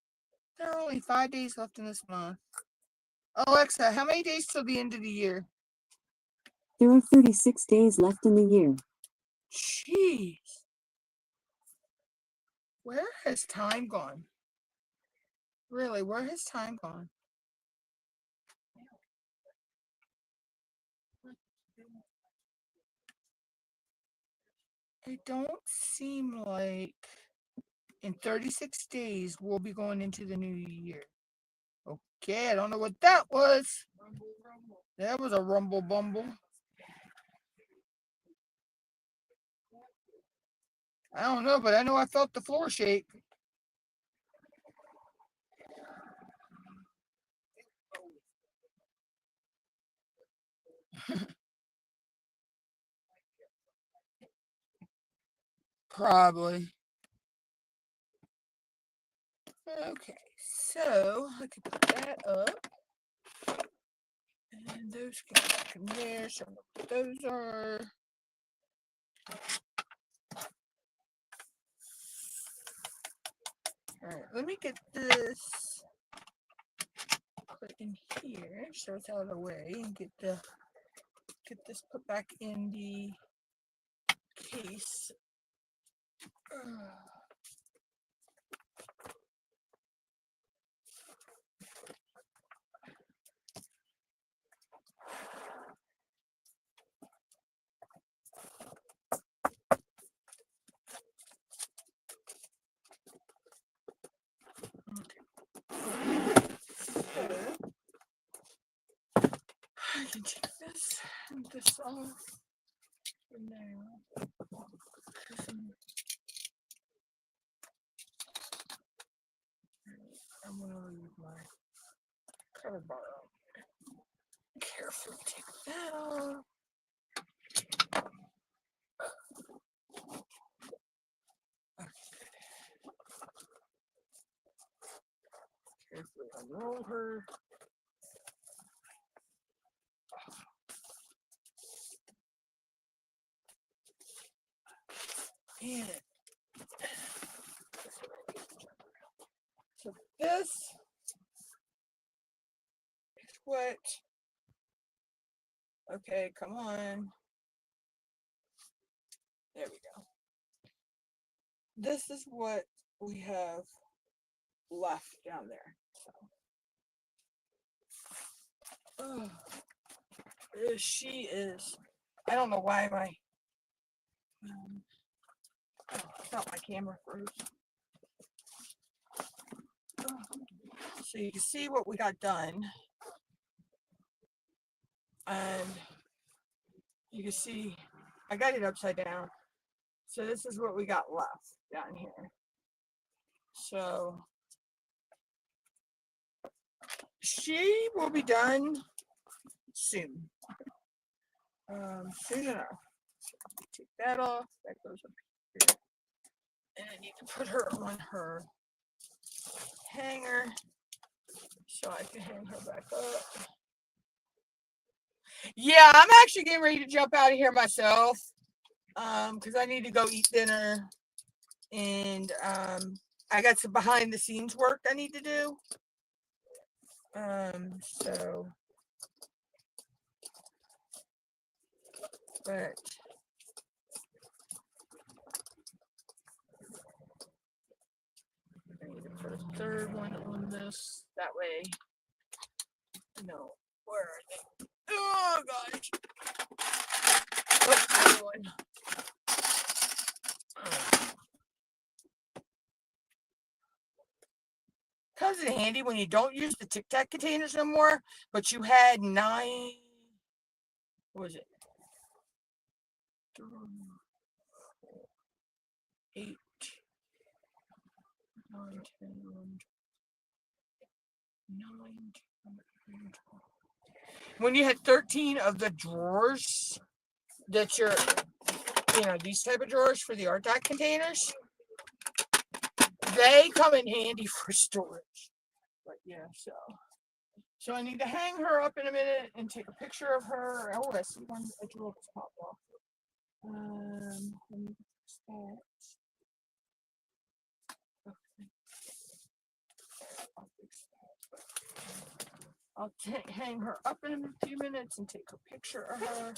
There are only 5 days left in this month. Alexa, how many days till the end of the year? There are 36 days left in the year. Jeez. Where has time gone? Really, where has time gone? It don't seem like in 36 days we'll be going into the new year. Okay, I don't know what that was. That was a rumble bumble. I don't know, but I know I felt the floor shake. Probably. Okay, so I can put that up. And those can go back in there. So those are. All right, let me get this put in here so it's out of the way, and get this put back in the case. I can take this and this off for now. I'm gonna leave my cover bar on. Carefully take that off. Carefully unroll her. And so this is what. Okay, come on. There we go. This is what we have left down there. So, she is. I don't know why my. I thought my camera froze. So you can see what we got done. And you can see I got it upside down. So this is what we got left down here. So she will be done soon. Soon enough. So take that off. That goes up here. And I need to put her on her hanger so I can hang her back up. Yeah, I'm actually getting ready to jump out of here myself. Because I need to go eat dinner. And I got some behind the scenes work I need to do. So but I need to put a third one on this. That way, no, where are they? Oh gosh. Oh, another one. Comes in handy when you don't use the Tic Tac containers no more, but you had 9, what was it? 3, 4, 8, 9, 10, 11, 9, 10, 11, 12. When you had 13 of the drawers that you're, these type of drawers for the art dot containers, they come in handy for storage. But yeah, so I need to hang her up in a minute and take a picture of her. Oh, I see one a drawer just popped off. Let me fix that. Okay. I'll fix that. I'll hang her up in a few minutes and take a picture of her.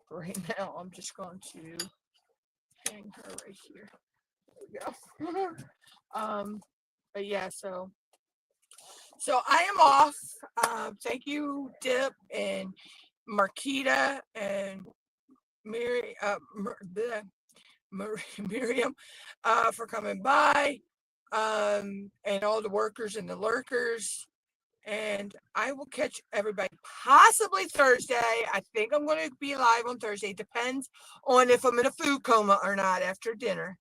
Right now, I'm just going to hang her right here. There we go. But yeah, so I am off. Thank you, Dip and Marquita and Miriam for coming by, and all the workers and the lurkers. And I will catch everybody possibly Thursday. I think I'm going to be live on Thursday. Depends on if I'm in a food coma or not after dinner,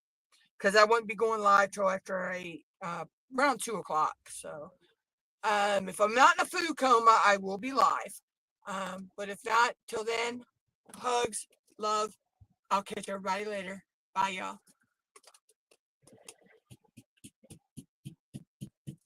because I won't be going live till after around 2 o'clock. So if I'm not in a food coma, I will be live. But if not, till then, hugs, love. I'll catch everybody later. Bye, y'all.